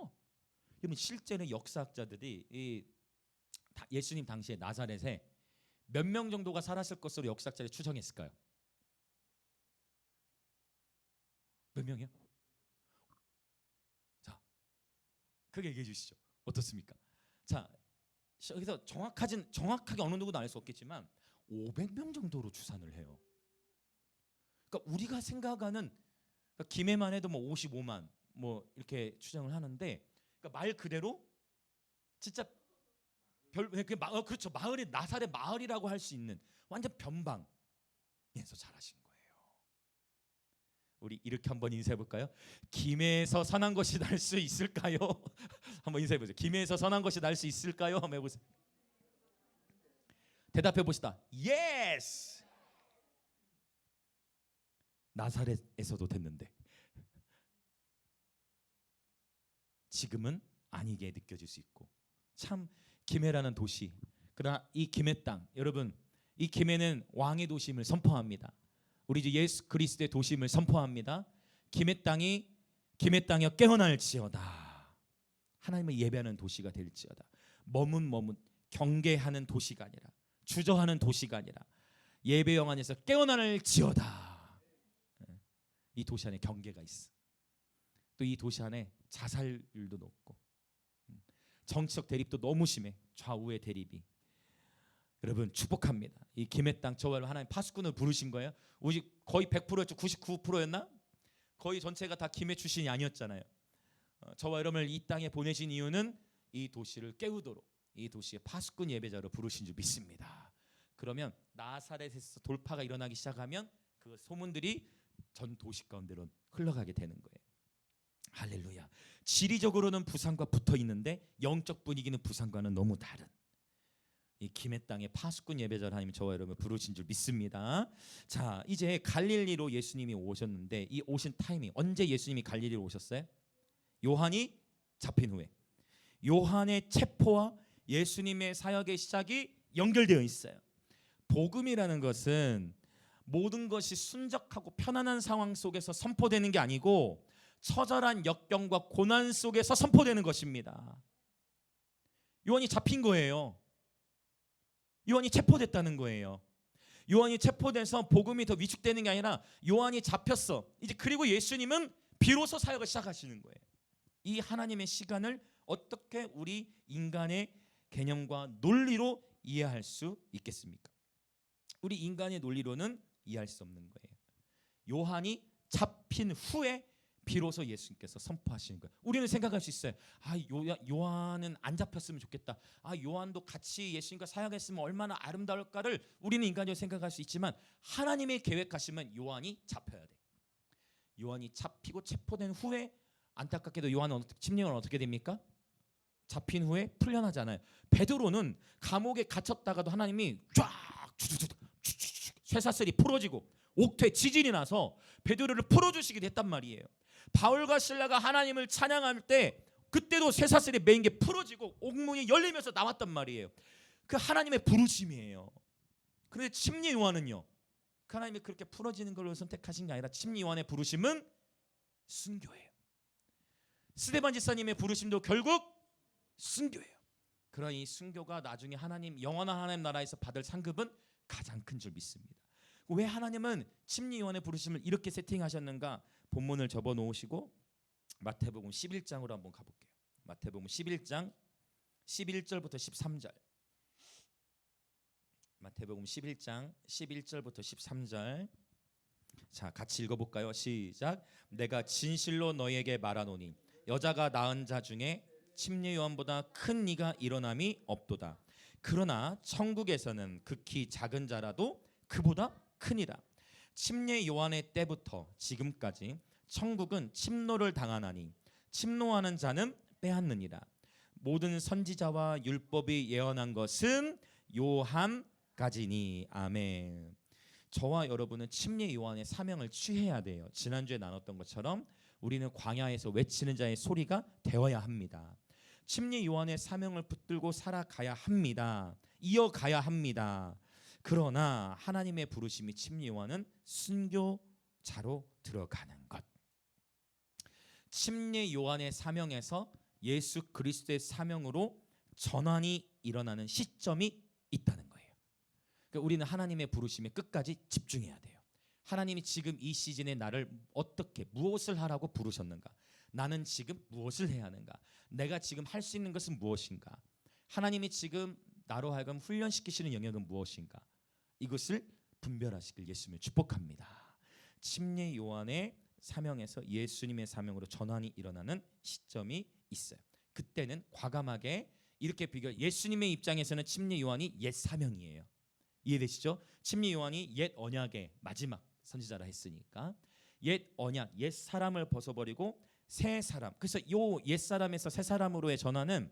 그러면 실제로 역사학자들이 예수님 당시에 나사렛에 몇 명 정도가 살았을 것으로 역사학자들이 추정했을까요? 몇 명이요? 자, 크게 얘기해 주시죠. 어떻습니까? 자, 여기서 정확하게 어느 누구도 알 수 없겠지만 500명 정도로 추산을 해요. 그러니까 우리가 생각하는, 그러니까 김해만 해도 뭐 55만 뭐 이렇게 추정을 하는데, 그러니까 말 그대로 진짜 그렇죠. 마을이 나사렛 마을이라고 할 수 있는 완전 변방에서 자라신 거예요. 우리 이렇게 한번 인사해 볼까요? 김해에서 선한 것이 날 수 있을까요? 한번 인사해 보세요. 김해에서 선한 것이 날 수 있을까요? 한번 해보세요. 대답해 보시다. 예스. 나사렛에서도 됐는데 지금은 아니게 느껴질 수 있고, 참 김해라는 도시, 그러나 이 김해 땅, 여러분, 이 김해는 왕의 도심을 선포합니다. 우리 주 예수 그리스도의 도심을 선포합니다. 김해 땅이여 깨어날지어다. 하나님을 예배하는 도시가 될지어다. 머문 경계하는 도시가 아니라, 주저하는 도시가 아니라 예배 영안에서 깨어날지어다. 이 도시 안에 경계가 있어. 또 이 도시 안에 자살률도 높고 정치적 대립도 너무 심해. 좌우의 대립이. 여러분 축복합니다. 이 김해 땅, 저와 하나님 파수꾼을 부르신 거예요. 우리 거의 100%였죠. 99%였나? 거의 전체가 다 김해 출신이 아니었잖아요. 저와 여러분을 이 땅에 보내신 이유는 이 도시를 깨우도록, 이 도시의 파수꾼 예배자로 부르신 줄 믿습니다. 그러면 나사렛에서 돌파가 일어나기 시작하면 그 소문들이 전 도시 가운데로 흘러가게 되는 거예요. 할렐루야. 지리적으로는 부산과 붙어 있는데 영적 분위기는 부산과는 너무 다른 이 김해 땅의 파수꾼 예배자를 하나님이 저와 여러분을 부르신 줄 믿습니다. 자, 이제 갈릴리로 예수님이 오셨는데, 이 오신 타이밍, 언제 예수님이 갈릴리로 오셨어요? 요한이 잡힌 후에. 요한의 체포와 예수님의 사역의 시작이 연결되어 있어요. 복음이라는 것은 모든 것이 순적하고 편안한 상황 속에서 선포되는 게 아니고 처절한 역경과 고난 속에서 선포되는 것입니다. 요한이 잡힌 거예요. 요한이 체포됐다는 거예요. 요한이 체포돼서 복음이 더 위축되는 게 아니라 요한이 잡혔어. 이제 그리고 예수님은 비로소 사역을 시작하시는 거예요. 이 하나님의 시간을 어떻게 우리 인간의 개념과 논리로 이해할 수 있겠습니까? 우리 인간의 논리로는 이해할 수 없는 거예요. 요한이 잡힌 후에 비로소 예수님께서 선포하시는 거예요. 우리는 생각할 수 있어요. 요한은 안 잡혔으면 좋겠다. 요한도 같이 예수님과 사역했으면 얼마나 아름다울까를 우리는 인간적으로 생각할 수 있지만, 하나님의 계획하시면 요한이 잡혀야 돼. 요한이 잡히고 체포된 후에 안타깝게도 요한은 침례요한은 어떻게 됩니까? 잡힌 후에 풀려나잖아요. 베드로는 감옥에 갇혔다가도 하나님이 쫙 쇠사슬이 풀어지고 옥퇴 지진이 나서 베드로를 풀어주시기도 했단 말이에요. 바울과 실라가 하나님을 찬양할 때 그때도 쇠사슬이 매인 게 풀어지고 옥문이 열리면서 나왔단 말이에요. 그 하나님의 부르심이에요. 그런데 침례 요한은요, 그 하나님이 그렇게 풀어지는 걸로 선택하신 게 아니라 침례 요한의 부르심은 순교예요. 스데반 지사님의 부르심도 결국 순교예요. 그러나 이 순교가 나중에 하나님, 영원한 하나님 나라에서 받을 상급은 가장 큰 줄 믿습니다. 왜 하나님은 침례 요한의 부르심을 이렇게 세팅하셨는가? 본문을 접어 놓으시고 마태복음 11장으로 한번 가볼게요. 마태복음 11장 11절부터 13절. 마태복음 11장 11절부터 13절. 자, 같이 읽어볼까요? 시작. 내가 진실로 너희에게 말하노니 여자가 낳은 자 중에 침례 요한보다 큰 이가 일어남이 없도다. 그러나 천국에서는 극히 작은 자라도 그보다 크니라. 침례 요한의 때부터 지금까지 천국은 침노를 당하나니 침노하는 자는 빼앗느니라. 모든 선지자와 율법이 예언한 것은 요한까지니. 아멘. 저와 여러분은 침례 요한의 사명을 취해야 돼요. 지난주에 나눴던 것처럼 우리는 광야에서 외치는 자의 소리가 되어야 합니다. 침례 요한의 사명을 붙들고 살아가야 합니다. 이어가야 합니다. 그러나 하나님의 부르심이 침례 요한은 순교자로 들어가는 것. 침례 요한의 사명에서 예수 그리스도의 사명으로 전환이 일어나는 시점이 있다는 거예요. 그러니까 우리는 하나님의 부르심에 끝까지 집중해야 돼요. 하나님이 지금 이 시즌에 나를 어떻게 무엇을 하라고 부르셨는가? 나는 지금 무엇을 해야 하는가? 내가 지금 할 수 있는 것은 무엇인가? 하나님이 지금 나로 하여금 훈련시키시는 영역은 무엇인가? 이것을 분별하시길 예수님을 축복합니다. 침례 요한의 사명에서 예수님의 사명으로 전환이 일어나는 시점이 있어요. 그때는 과감하게 이렇게 예수님의 입장에서는 침례 요한이 옛 사명이에요. 이해되시죠? 침례 요한이 옛 언약의 마지막 선지자라 했으니까 옛 언약, 옛 사람을 벗어버리고 새 사람. 그래서 요 옛 사람에서 새 사람으로의 전환은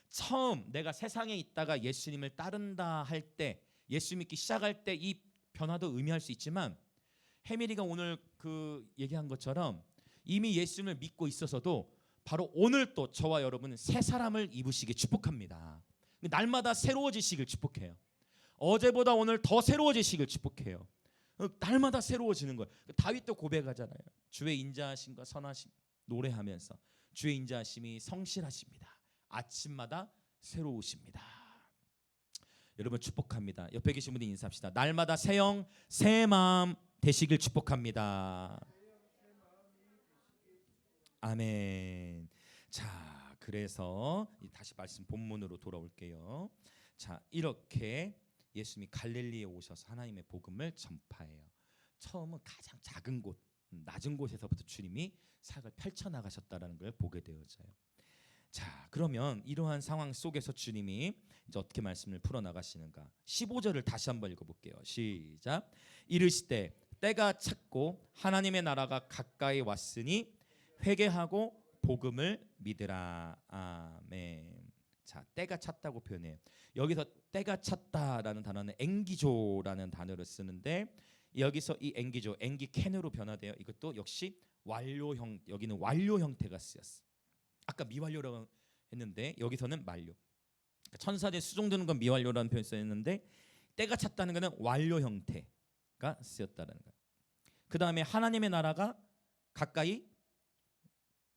처음 내가 세상에 있다가 예수님을 따른다 할 때, 예수 믿기 시작할 때 이 변화도 의미할 수 있지만, 해밀이가 오늘 그 얘기한 것처럼 이미 예수님을 믿고 있어서도 바로 오늘 또 저와 여러분은 새 사람을 입으시기 축복합니다. 날마다 새로워지시길 축복해요. 어제보다 오늘 더 새로워지시길 축복해요. 날마다 새로워지는 거예요. 다윗도 고백하잖아요. 주의 인자하심과 선하심 노래하면서 주의 인자하심이 성실하십니다. 아침마다 새로우십니다. 여러분 축복합니다. 옆에 계신 분들 인사합시다. 날마다 새 영, 새 마음 되시길 축복합니다. 아멘. 자, 그래서 다시 말씀 본문으로 돌아올게요. 자, 이렇게 예수님이 갈릴리에 오셔서 하나님의 복음을 전파해요. 처음은 가장 작은 곳, 낮은 곳에서부터 주님이 사역을 펼쳐나가셨다는 걸 보게 되어져요. 자, 그러면 이러한 상황 속에서 주님이 이제 어떻게 말씀을 풀어나가시는가? 15절을 다시 한번 읽어볼게요. 시작. 이르시되 때가 찼고 하나님의 나라가 가까이 왔으니 회개하고 복음을 믿으라. 아멘. 자, 때가 찼다고 표현해요. 여기서 때가 찼다라는 단어는 앵기조라는 단어를 쓰는데, 여기서 이 앵기조, 앵기캔으로 변화돼요. 이것도 역시 완료형, 여기는 완료 형태가 쓰였어. 아까 미완료라고 했는데 여기서는 만료. 천사들이 수종드는 건 미완료라는 표현을 쓰였는데, 때가 찼다는 것은 완료 형태가 쓰였다는 거예요. 그 다음에 하나님의 나라가 가까이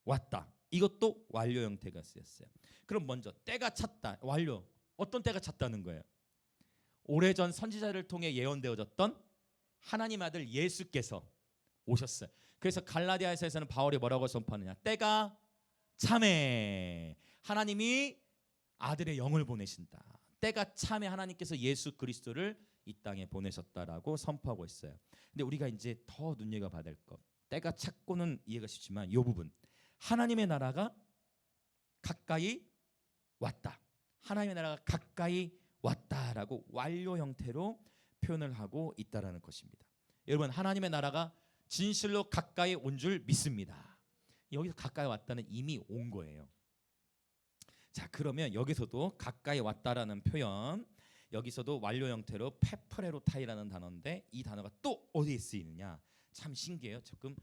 왔다. 이것도 완료 형태가 쓰였어요. 그럼 먼저 때가 찼다, 완료. 어떤 때가 찼다는 거예요? 오래전 선지자를 통해 예언되어졌던 하나님 아들 예수께서 오셨어요. 그래서 갈라디아서에서는 바울이 뭐라고 선포하느냐? 때가 참에 하나님이 아들의 영을 보내신다. 때가 참에 하나님께서 예수 그리스도를 이 땅에 보내셨다라고 선포하고 있어요. 근데 우리가 이제 더 눈여겨봐야 될 것, 때가 찼고는 이해가 쉽지만 이 부분, 하나님의 나라가 가까이 왔다. 하나님의 나라가 가까이 왔다라고 완료 형태로 표현을 하고 있다라는 것입니다. 여러분, 하나님의 나라가 진실로 가까이 온 줄 믿습니다. 여기서 가까이 왔다는 이미 온 거예요. 자, 그러면 여기서도 가까이 왔다라는 표현, 여기서도 완료 형태로 페프레로타이라는 단어인데, 이 단어가 또 어디에 쓰이느냐? 참 신기해요. 조금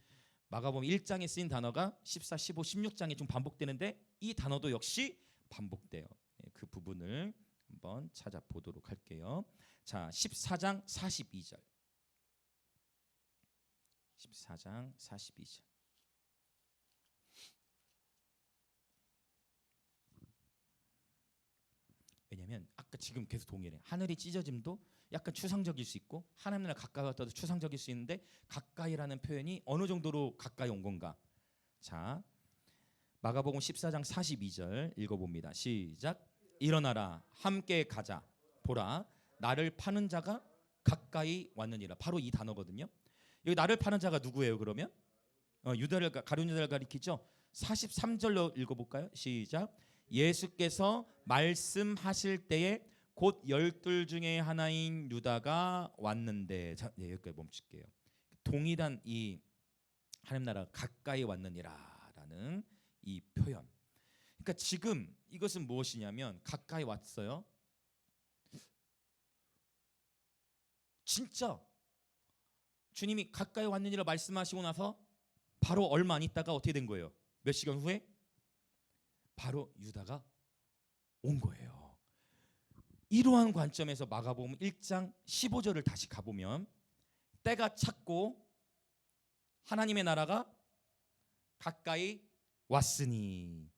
마가복음 1장에 쓰인 단어가 14, 15, 16장에 좀 반복되는데 이 단어도 역시 반복돼요. 그 부분을 한번 찾아보도록 할게요. 자, 14장 42절. 14장 42절. 왜냐하면 아까 지금 계속 동일해. 하늘이 찢어짐도 약간 추상적일 수 있고, 하나님 나라 가까이 왔다도 추상적일 수 있는데, 가까이라는 표현이 어느 정도로 가까이 온 건가? 자, 마가복음 14장 42절 읽어봅니다. 시작. 일어나라, 함께 가자. 보라, 나를 파는 자가 가까이 왔느니라. 바로 이 단어거든요. 여기 나를 파는 자가 누구예요? 그러면 유다를 가룟 유다를 가리키죠. 43절로 읽어볼까요? 시작. 예수께서 말씀하실 때에 곧 12 중에 하나인 유다가 왔는데. 자, 네, 여기까지 멈출게요. 동일한 이 하나님 나라가 가까이 왔느니라라는 이 표현. 그러니까 지금 이것은 무엇이냐면, 가까이 왔어요. 진짜 주님이 가까이 왔느니라 말씀하시고 나서 바로 얼마 안 있다가 어떻게 된 거예요? 몇 시간 후에 바로 유다가 온 거예요. 이러한 관점에서 마가복음 1장 15절을 다시 가보면, 때가 찼고 하나님의 나라가 가까이 왔으니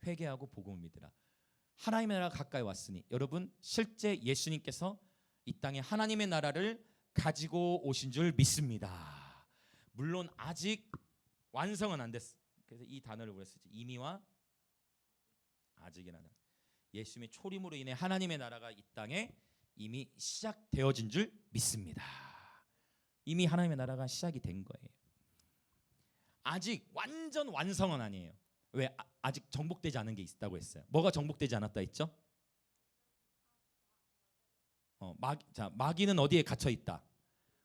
회개하고 복음을 믿으라. 하나님의 나라가 가까이 왔으니 여러분 실제 예수님께서 이 땅에 하나님의 나라를 가지고 오신 줄 믿습니다. 물론 아직 완성은 안 됐어. 그래서 이 단어를 우리가 쓰지. 이미와 아직이라는. 예수님의 초림으로 인해 하나님의 나라가 이 땅에 이미 시작되어진 줄 믿습니다. 이미 하나님의 나라가 시작이 된 거예요. 아직 완전 완성은 아니에요. 왜? 아직 정복되지 않은 게 있다고 했어요. 뭐가 정복되지 않았다 했죠? 마귀는 어디에 갇혀 있다?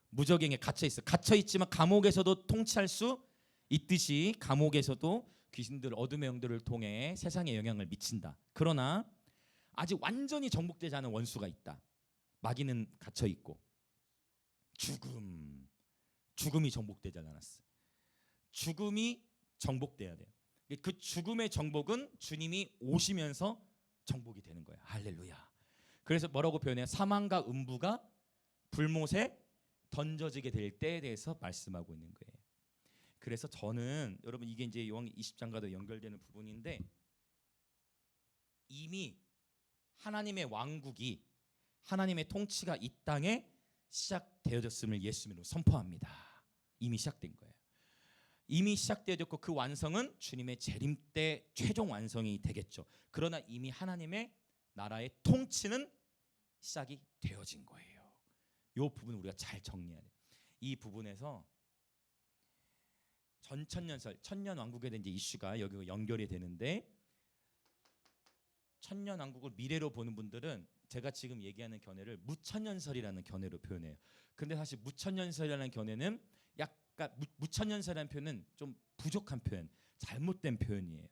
무적행에 갇혀 있어. 갇혀 있지만 감옥에서도 통치할 수 있듯이 감옥에서도 귀신들, 어둠의 영들을 통해 세상에 영향을 미친다. 그러나 아직 완전히 정복되지 않은 원수가 있다. 마귀는 갇혀 있고 죽음이 정복되지 않았어. 죽음이 정복돼야 돼요. 그 죽음의 정복은 주님이 오시면서 정복이 되는 거예요. 할렐루야. 그래서 뭐라고 표현해요? 사망과 음부가 불못에 던져지게 될 때에 대해서 말씀하고 있는 거예요. 그래서 저는 여러분 이게 이제 요한 20장과도 연결되는 부분인데 이미 하나님의 왕국이 하나님의 통치가 이 땅에 시작되어졌음을 예수님으로 선포합니다. 이미 시작된 거예요. 이미 시작되어졌고 그 완성은 주님의 재림 때 최종 완성이 되겠죠. 그러나 이미 하나님의 나라의 통치는 시작이 되어진 거예요. 이 부분 우리가 잘 정리해야 돼요. 이 부분에서 전천년설, 천년왕국에 대한 이제 이슈가 여기 연결이 되는데 천년왕국을 미래로 보는 분들은 제가 지금 얘기하는 견해를 무천년설이라는 견해로 표현해요. 근데 사실 무천년설이라는 견해는 약간 무천년설이라는 표현은 좀 부족한 표현, 잘못된 표현이에요.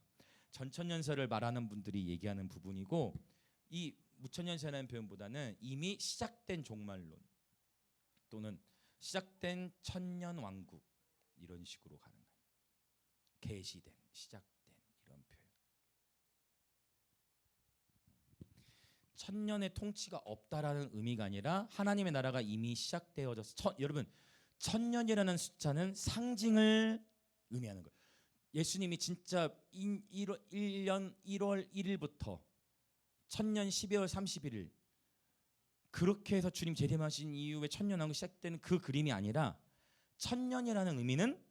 전천년설을 말하는 분들이 얘기하는 부분이고 이 무천년설이라는 표현보다는 이미 시작된 종말론 또는 시작된 천년왕국 이런 식으로 가는 거예요. 계시된, 시작된 이런 표현. 천년의 통치가 없다라는 의미가 아니라 하나님의 나라가 이미 시작되어져서 여러분 천년이라는 숫자는 상징을 의미하는 거예요. 예수님이 진짜 1년 1월 1일부터 천년 12월 31일 그렇게 해서 주님 재림하신 이후에 천년왕국이 시작되는 그 그림이 아니라 천년이라는 의미는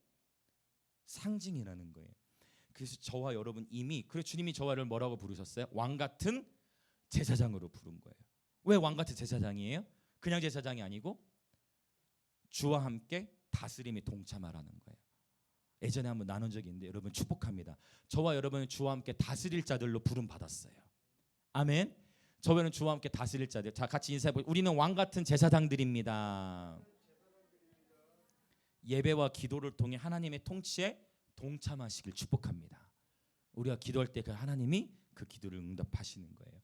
상징이라는 거예요. 그래서 저와 여러분 이미 그래서 주님이 저와 여러분 뭐라고 부르셨어요? 왕 같은 제사장으로 부른 거예요. 왜 왕 같은 제사장이에요? 그냥 제사장이 아니고 주와 함께 다스림에 동참하라는 거예요. 예전에 한번 나눈 적이 있는데 여러분 축복합니다. 저와 여러분은 주와 함께 다스릴 자들로 부름 받았어요. 아멘. 저와는 주와 함께 다스릴 자들. 자, 같이 인사해보세요. 우리는 왕 같은 제사장들입니다. 예배와 기도를 통해 하나님의 통치에 동참하시길 축복합니다. 우리가 기도할 때 그 하나님이 그 기도를 응답하시는 거예요.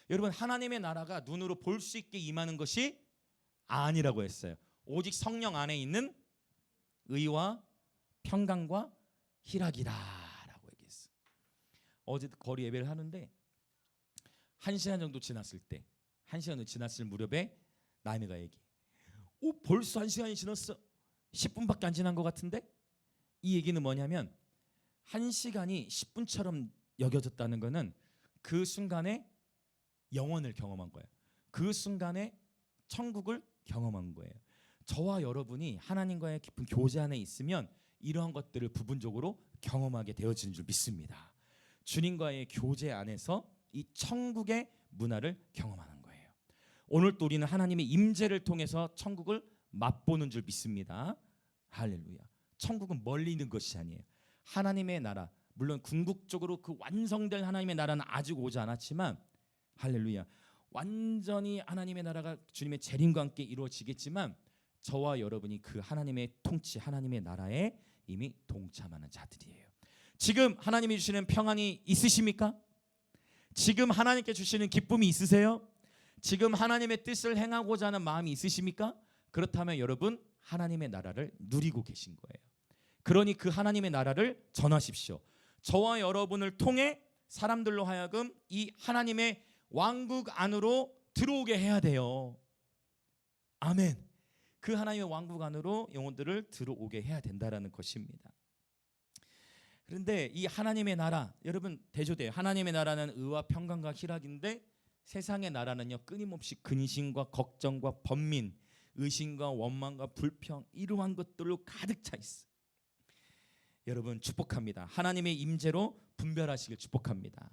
여러분 하나님의 나라가 눈으로 볼 수 있게 임하는 것이 아니라고 했어요. 오직 성령 안에 있는 의와 평강과 희락이다라고 얘기했어. 어제 거리 예배를 하는데 1시간 정도 지났을 때 1시간 정도 지났을 무렵에 나이미가 얘기해. 벌써 1시간이 지났어. 10분밖에 안 지난 것 같은데? 이 얘기는 뭐냐면 1시간이 10분처럼 여겨졌다는 것은 그 순간에 영원을 경험한 거예요. 그 순간에 천국을 경험한 거예요. 저와 여러분이 하나님과의 깊은 교제 안에 있으면 이러한 것들을 부분적으로 경험하게 되어지는 줄 믿습니다. 주님과의 교제 안에서 이 천국의 문화를 경험하는 거예요. 오늘 또 우리는 하나님의 임재를 통해서 천국을 맛보는 줄 믿습니다. 할렐루야. 천국은 멀리 있는 것이 아니에요. 하나님의 나라, 물론 궁극적으로 그 완성될 하나님의 나라는 아직 오지 않았지만 할렐루야. 완전히 하나님의 나라가 주님의 재림과 함께 이루어지겠지만 저와 여러분이 그 하나님의 통치, 하나님의 나라에 이미 동참하는 자들이에요. 지금 하나님이 주시는 평안이 있으십니까? 지금 하나님께 주시는 기쁨이 있으세요? 지금 하나님의 뜻을 행하고자 하는 마음이 있으십니까? 그렇다면 여러분 하나님의 나라를 누리고 계신 거예요. 그러니 그 하나님의 나라를 전하십시오. 저와 여러분을 통해 사람들로 하여금 이 하나님의 왕국 안으로 들어오게 해야 돼요. 아멘. 그 하나님의 왕국 안으로 영혼들을 들어오게 해야 된다라는 것입니다. 그런데 이 하나님의 나라, 여러분 대조돼요. 하나님의 나라는 의와 평강과 희락인데 세상의 나라는요 끊임없이 근심과 걱정과 번민, 의심과 원망과 불평, 이러한 것들로 가득 차 있어. 여러분 축복합니다. 하나님의 임재로 분별하시길 축복합니다.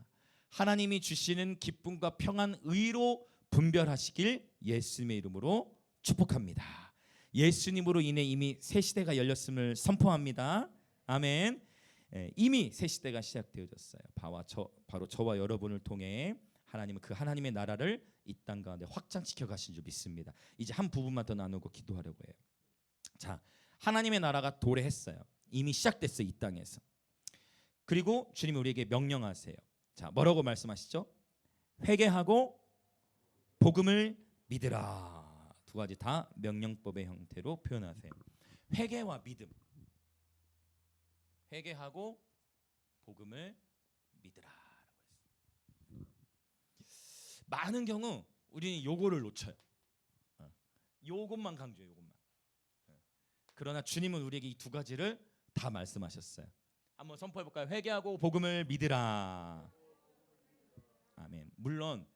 하나님이 주시는 기쁨과 평안, 의로 분별하시길 예수님의 이름으로 축복합니다. 예수님으로 인해 이미 새 시대가 열렸음을 선포합니다. 아멘. 이미 새 시대가 시작되어졌어요. 바로 저와 여러분을 통해 하나님은 그 하나님의 나라를 이 땅 가운데 확장시켜 가신 줄 믿습니다. 이제 한 부분만 더 나누고 기도하려고 해요. 자, 하나님의 나라가 도래했어요. 이미 시작됐어요, 이 땅에서. 그리고 주님이 우리에게 명령하세요. 자, 뭐라고 말씀하시죠? 회개하고 복음을 믿으라. 두 가지 다 명령법의 형태로 표현하세요. 회개와 믿음. 회개하고 복음을 믿으라. 많은 경우 우리는 요거를 놓쳐요. 요것만 강조해요. 요것만. 그러나 주님은 우리에게 이 두 가지를 다 말씀하셨어요. 한번 선포해 볼까요? 회개하고 복음을 믿으라. 아멘. 물론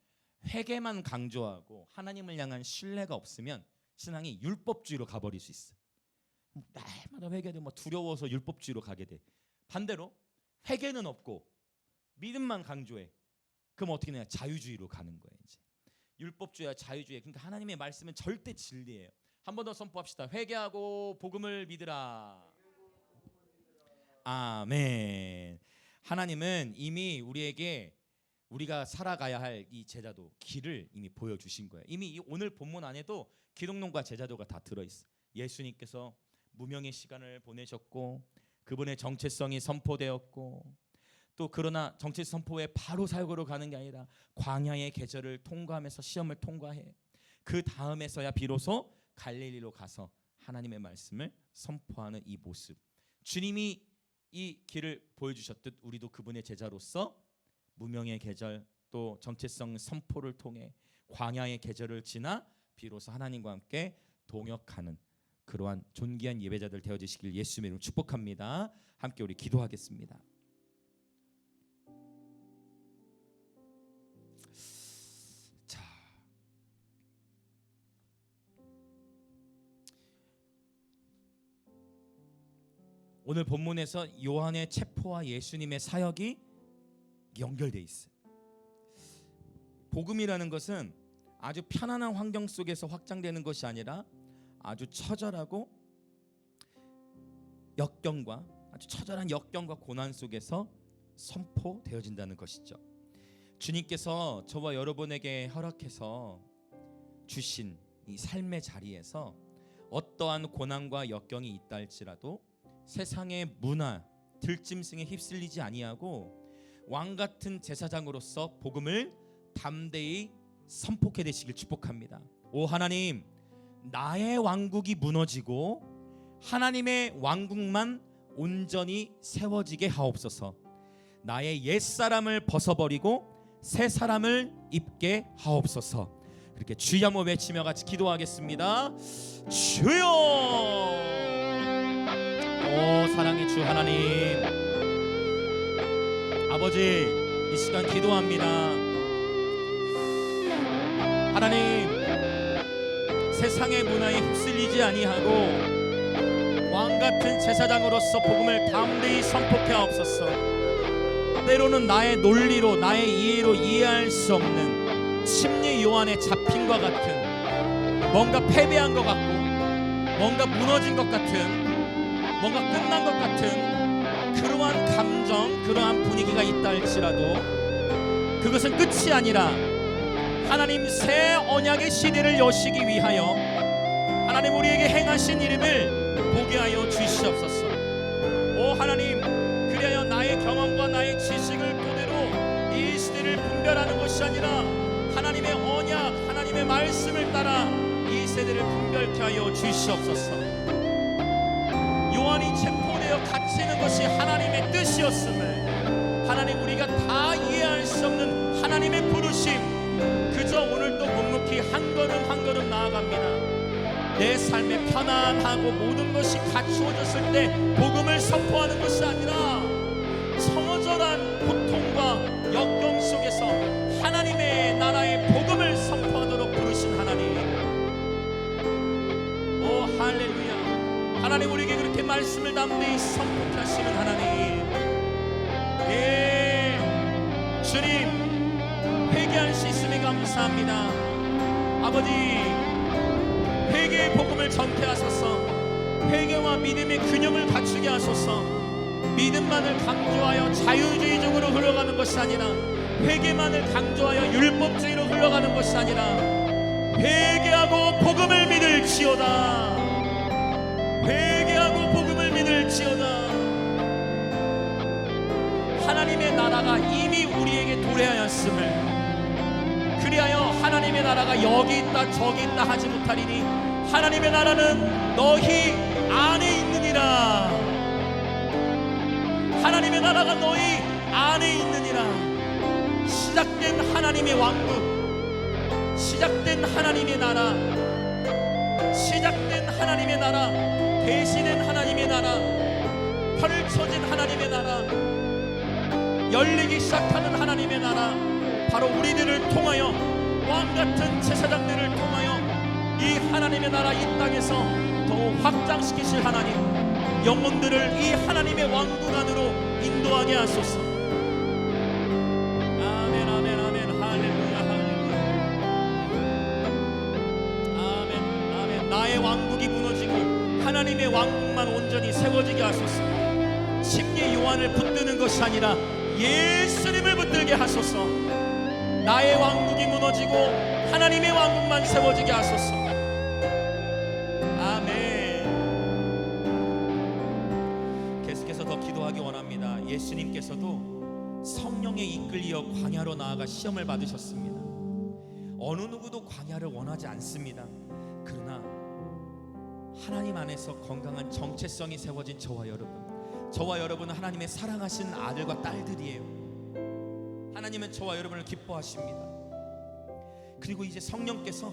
회개만 강조하고 하나님을 향한 신뢰가 없으면 신앙이 율법주의로 가버릴 수 있어. 날마다 회개도 두려워서 율법주의로 가게 돼. 반대로 회개는 없고 믿음만 강조해. 그럼 어떻게 되냐? 자유주의로 가는 거예요. 이제 율법주의와 자유주의. 그러니까 하나님의 말씀은 절대 진리예요. 한 번 더 선포합시다. 회개하고 복음을 믿으라. 아멘. 하나님은 이미 우리에게 우리가 살아가야 할 이 제자도 길을 이미 보여주신 거예요. 이미 오늘 본문 안에도 기독론과 제자도가 다 들어있어. 예수님께서 무명의 시간을 보내셨고 그분의 정체성이 선포되었고 또 그러나 정체 선포에 바로 사역으로 가는 게 아니라 광야의 계절을 통과하면서 시험을 통과해. 그 다음에서야 비로소 갈릴리로 가서 하나님의 말씀을 선포하는 이 모습. 주님이 이 길을 보여주셨듯 우리도 그분의 제자로서 무명의 계절 또 정체성 선포를 통해 광야의 계절을 지나 비로소 하나님과 함께 동역하는 그러한 존귀한 예배자들 되어주시길 예수님의 이름으로 축복합니다. 함께 우리 기도하겠습니다. 오늘 본문에서 요한의 체포와 예수님의 사역이 연결돼 있어요. 복음이라는 것은 아주 편안한 환경 속에서 확장되는 것이 아니라 아주 처절하고 아주 처절한 역경과 고난 속에서 선포되어진다는 것이죠. 주님께서 저와 여러분에게 허락해서 주신 이 삶의 자리에서 어떠한 고난과 역경이 있다 할지라도 세상의 문화, 들짐승에 휩쓸리지 아니하고 왕같은 제사장으로서 복음을 담대히 선포케 되시길 축복합니다. 오 하나님, 나의 왕국이 무너지고 하나님의 왕국만 온전히 세워지게 하옵소서. 나의 옛사람을 벗어버리고 새 사람을 입게 하옵소서. 그렇게 주여 한번 외치며 같이 기도하겠습니다. 주여! 오 사랑의 주 하나님, 아버지 이 시간 기도합니다. 하나님, 세상의 문화에 휩쓸리지 아니하고 왕같은 제사장으로서 복음을 담대히 선포케 하옵소서. 때로는 나의 논리로 나의 이해로 이해할 수 없는 심리 요한에 잡힌 것 같은, 뭔가 패배한 것 같고 뭔가 무너진 것 같은, 뭔가 끝난 것 같은 그러한 감정, 그러한 분위기가 있다 할지라도 그것은 끝이 아니라 하나님 새 언약의 시대를 여시기 위하여 하나님 우리에게 행하신 일임을 보게 하여 주시옵소서. 오 하나님, 그리하여 나의 경험과 나의 지식을 토대로 이 시대를 분별하는 것이 아니라 하나님의 언약, 하나님의 말씀을 따라 이 세대를 분별케 하여 주시옵소서. 요한이 체포되어 갇히는 것이 하나님의 뜻이었음을, 하나님 우리가 다 이해할 수 없는 하나님의 부르심, 그저 오늘도 묵묵히 한 걸음 한 걸음 나아갑니다. 내 삶에 편안하고 모든 것이 갖추어졌을 때 복음을 선포하는 것이 아니라 할렐루야. 하나님 우리에게 그렇게 말씀을 담대히 선포케 하시는 하나님, 주님 회개할 수 있음에 감사합니다. 아버지, 회개의 복음을 전케 하소서. 회개와 믿음의 균형을 갖추게 하소서. 믿음만을 강조하여 자유주의적으로 흘러가는 것이 아니라, 회개만을 강조하여 율법주의로 흘러가는 것이 아니라, 회개하고 복음을 믿을지어다. 회개하고 복음을 믿을지어다. 하나님의 나라가 이미 우리에게 도래하였음을, 그리하여 하나님의 나라가 여기 있다 저기 있다 하지 못하리니 하나님의 나라는 너희 안에 있느니라. 하나님의 나라가 너희 안에 있느니라. 시작된 하나님의 왕국, 시작된 하나님의 나라, 시작된 하나님의 나라, 대신된 하나님의 나라, 펼쳐진 하나님의 나라, 열리기 시작하는 하나님의 나라, 바로 우리들을 통하여, 왕같은 제사장들을 통하여 이 하나님의 나라 이 땅에서 더욱 확장시키실 하나님, 영혼들을 이 하나님의 왕국 안으로 인도하게 하소서. 아멘 아멘 아멘. 할렐루야 할렐루야. 아멘 아멘. 나의 왕국이 무너지고 하나님의 왕국만 온전히 세워지게 하소서. 심리 요한을 붙드는 것이 아니라 예수님을 붙들게 하소서. 나의 왕국이 무너지고 하나님의 왕국만 세워지게 하소서. 아멘. 계속해서 더 기도하기 원합니다. 예수님께서도 성령에 이끌려 광야로 나아가 시험을 받으셨습니다. 어느 누구도 광야를 원하지 않습니다. 그러나 하나님 안에서 건강한 정체성이 세워진 저와 여러분은 하나님의 사랑하신 아들과 딸들이에요. 하나님은 저와 여러분을 기뻐하십니다. 그리고 이제 성령께서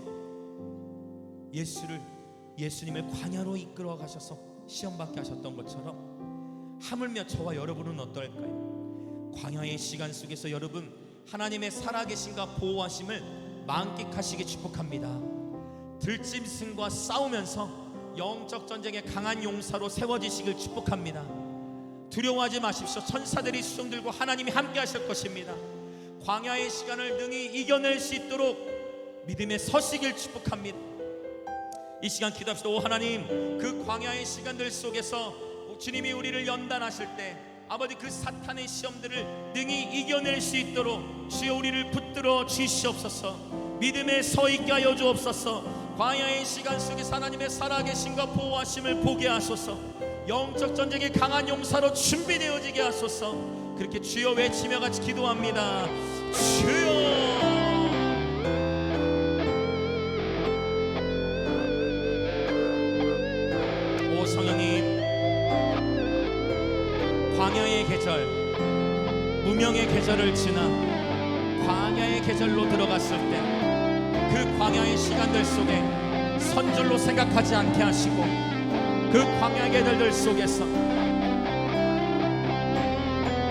예수님을 광야로 이끌어 가셔서 시험받게 하셨던 것처럼 하물며 저와 여러분은 어떨까요? 광야의 시간 속에서 여러분 하나님의 살아계심과 보호하심을 만끽하시기 축복합니다. 들짐승과 싸우면서 영적 전쟁의 강한 용사로 세워지시길 축복합니다. 두려워하지 마십시오. 천사들이 수종 들고 하나님이 함께 하실 것입니다. 광야의 시간을 능히 이겨낼 수 있도록 믿음에 서시길 축복합니다. 이 시간 기도합시다. 오 하나님, 그 광야의 시간들 속에서 주님이 우리를 연단하실 때 아버지 그 사탄의 시험들을 능히 이겨낼 수 있도록 주여 우리를 붙들어 주시옵소서. 믿음에 서 있게 하여 주옵소서. 광야의 시간 속에서 하나님의 살아계심과 보호하심을 보게 하소서. 영적 전쟁의 강한 용사로 준비되어지게 하소서. 그렇게 주여 외치며 같이 기도합니다. 주여. 오 성령님, 광야의 계절, 무명의 계절을 지나 광야의 계절로 들어갔을 때 그 광야의 시간들 속에 선줄로 생각하지 않게 하시고 그 광야의 계절들 속에서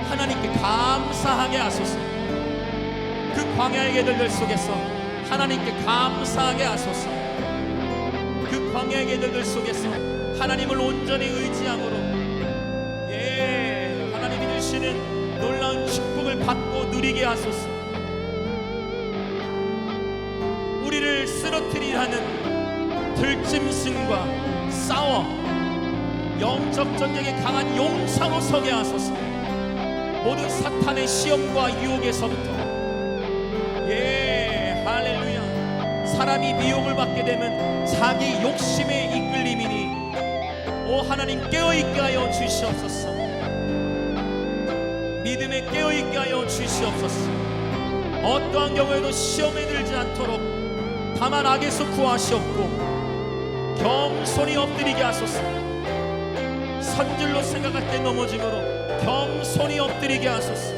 하나님께 감사하게 하소서. 그 광야의 계절들 속에서 하나님께 감사하게 하소서. 그 광야의 계절들 속에서 하나님을 온전히 의지함으로 하나님이 주시는 놀라운 축복을 받고 누리게 하소서. 우리를 쓰러뜨리려 하는 들짐승과 싸워 영적 전쟁에 강한 용사로 서게 하소서. 모든 사탄의 시험과 유혹에서부터 할렐루야. 사람이 미혹을 받게 되면 자기 욕심의 이끌림이니 오 하나님 깨어있게 하여 주시옵소서. 믿음에 깨어있게 하여 주시옵소서. 어떠한 경우에도 시험에 들지 않도록 다만 악에서 구하시옵고 겸손히 엎드리게 하소서. 선줄로 생각할 때 넘어지므로 겸손히 엎드리게 하소서.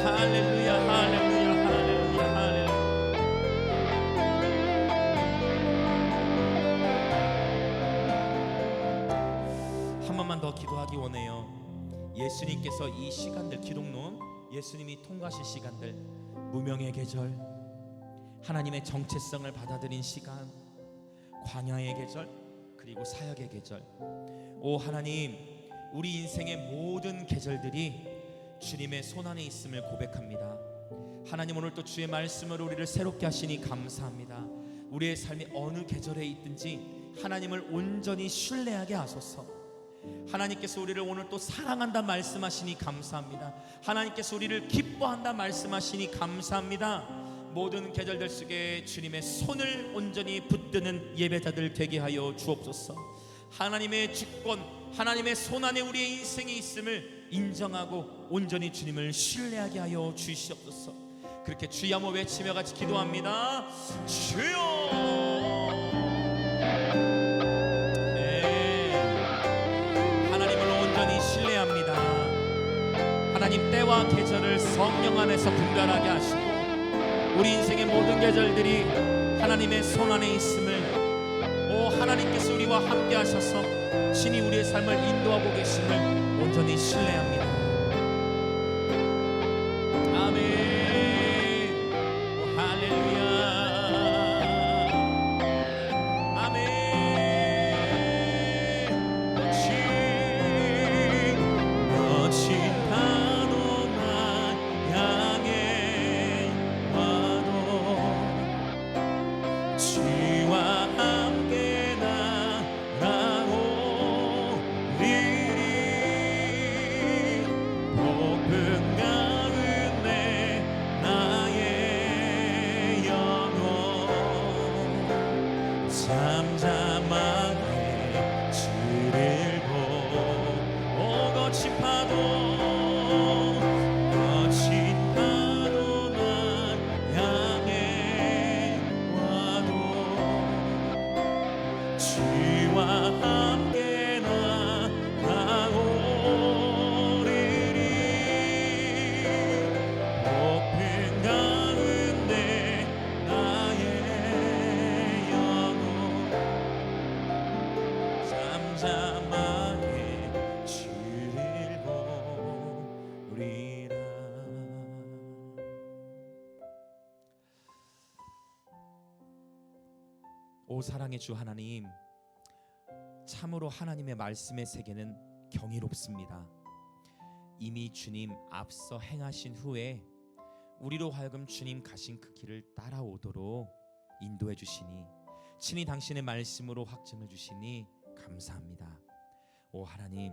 할렐루야 할렐루야 할렐루야 할렐루야. 한 번만 더 기도하기 원해요. 예수님께서 이 시간들, 기록론 예수님이 통과하실 시간들, 무명의 계절, 하나님의 정체성을 받아들인 시간, 광야의 계절, 그리고 사역의 계절. 오 하나님, 우리 인생의 모든 계절들이 주님의 손안에 있음을 고백합니다. 하나님, 오늘 또 주의 말씀으로 우리를 새롭게 하시니 감사합니다. 우리의 삶이 어느 계절에 있든지 하나님을 온전히 신뢰하게 하소서. 하나님께서 우리를 오늘 또 사랑한다 말씀하시니 감사합니다. 하나님께서 우리를 기뻐한다 말씀하시니 감사합니다. 모든 계절들 속에 주님의 손을 온전히 붙드는 예배자들 되게 하여 주옵소서. 하나님의 주권, 하나님의 손안에 우리의 인생이 있음을 인정하고 온전히 주님을 신뢰하게 하여 주시옵소서. 그렇게 주여 한번 외치며 같이 기도합니다. 주여. 하나님, 때와 계절을 성령 안에서 분별하게 하시고 우리 인생의 모든 계절들이 하나님의 손 안에 있음을, 오 하나님께서 우리와 함께 하셔서 신이 우리의 삶을 인도하고 계심을 온전히 신뢰합니다. 아멘. 오 할렐루야. 아멘. 멋진 오 사랑의 주 하나님, 참으로 하나님의 말씀의 세계는 경이롭습니다. 이미 주님 앞서 행하신 후에 우리로 하여금 주님 가신 그 길을 따라오도록 인도해 주시니 친히 당신의 말씀으로 확증을 주시니 감사합니다. 오 하나님,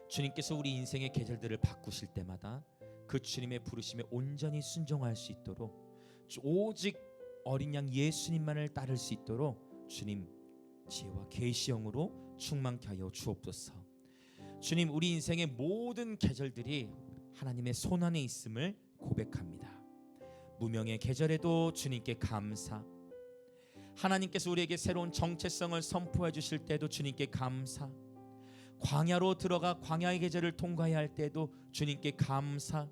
주님께서 우리 인생의 계절들을 바꾸실 때마다 그 주님의 부르심에 온전히 순종할 수 있도록, 오직 어린 양 예수님만을 따를 수 있도록 주님 지혜와 계시형으로 충만케 하여 주옵소서. 주님, 우리 인생의 모든 계절들이 하나님의 손안에 있음을 고백합니다. 무명의 계절에도 주님께 감사, 하나님께서 우리에게 새로운 정체성을 선포해 주실 때도 주님께 감사, 광야로 들어가 광야의 계절을 통과해야 할 때도 주님께 감사,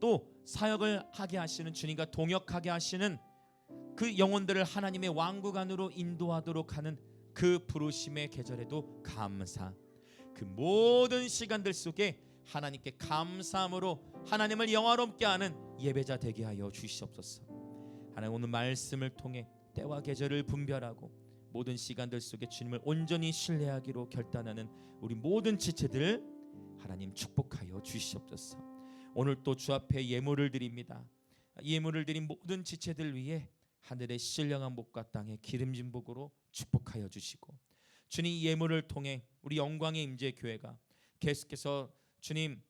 또 사역을 하게 하시는 주님과 동역하게 하시는 그 영혼들을 하나님의 왕국 안으로 인도하도록 하는 그 부르심의 계절에도 감사. 그 모든 시간들 속에 하나님께 감사함으로 하나님을 영화롭게 하는 예배자 되게 하여 주시옵소서. 하나님, 오늘 말씀을 통해 때와 계절을 분별하고 모든 시간들 속에 주님을 온전히 신뢰하기로 결단하는 우리 모든 지체들 하나님 축복하여 주시옵소서. 오늘 또 주 앞에 예물을 드립니다. 예물을 드린 모든 지체들 위해 하늘의 신령한 복과 땅의 기름진 복으로 축복하여 주시고, 주님 이 예물을 통해 우리 영광의 임재 교회가 계속해서 주님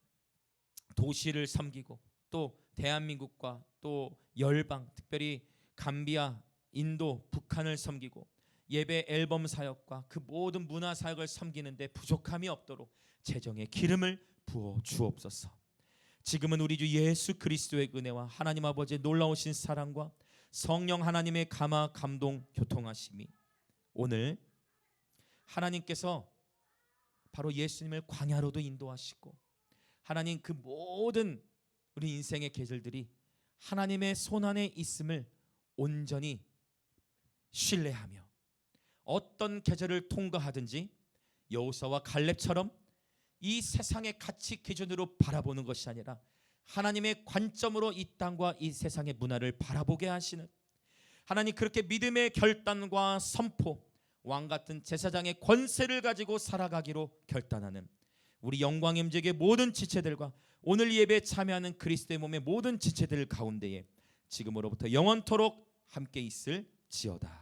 도시를 섬기고 또 대한민국과 또 열방, 특별히 감비아, 인도, 북한을 섬기고 예배 앨범 사역과 그 모든 문화 사역을 섬기는데 부족함이 없도록 재정의 기름을 부어 주옵소서. 지금은 우리 주 예수 그리스도의 은혜와 하나님 아버지의 놀라우신 사랑과 성령 하나님의 감화 감동 교통하심이 오늘 하나님께서 바로 예수님을 광야로도 인도하시고 하나님 그 모든 우리 인생의 계절들이 하나님의 손안에 있음을 온전히 신뢰하며 어떤 계절을 통과하든지 여호수아와 갈렙처럼 이 세상의 가치 기준으로 바라보는 것이 아니라 하나님의 관점으로 이 땅과 이 세상의 문화를 바라보게 하시는 하나님, 그렇게 믿음의 결단과 선포, 왕 같은 제사장의 권세를 가지고 살아가기로 결단하는 우리 영광의 임재의 모든 지체들과 오늘 예배에 참여하는 그리스도의 몸의 모든 지체들 가운데에 지금으로부터 영원토록 함께 있을지어다.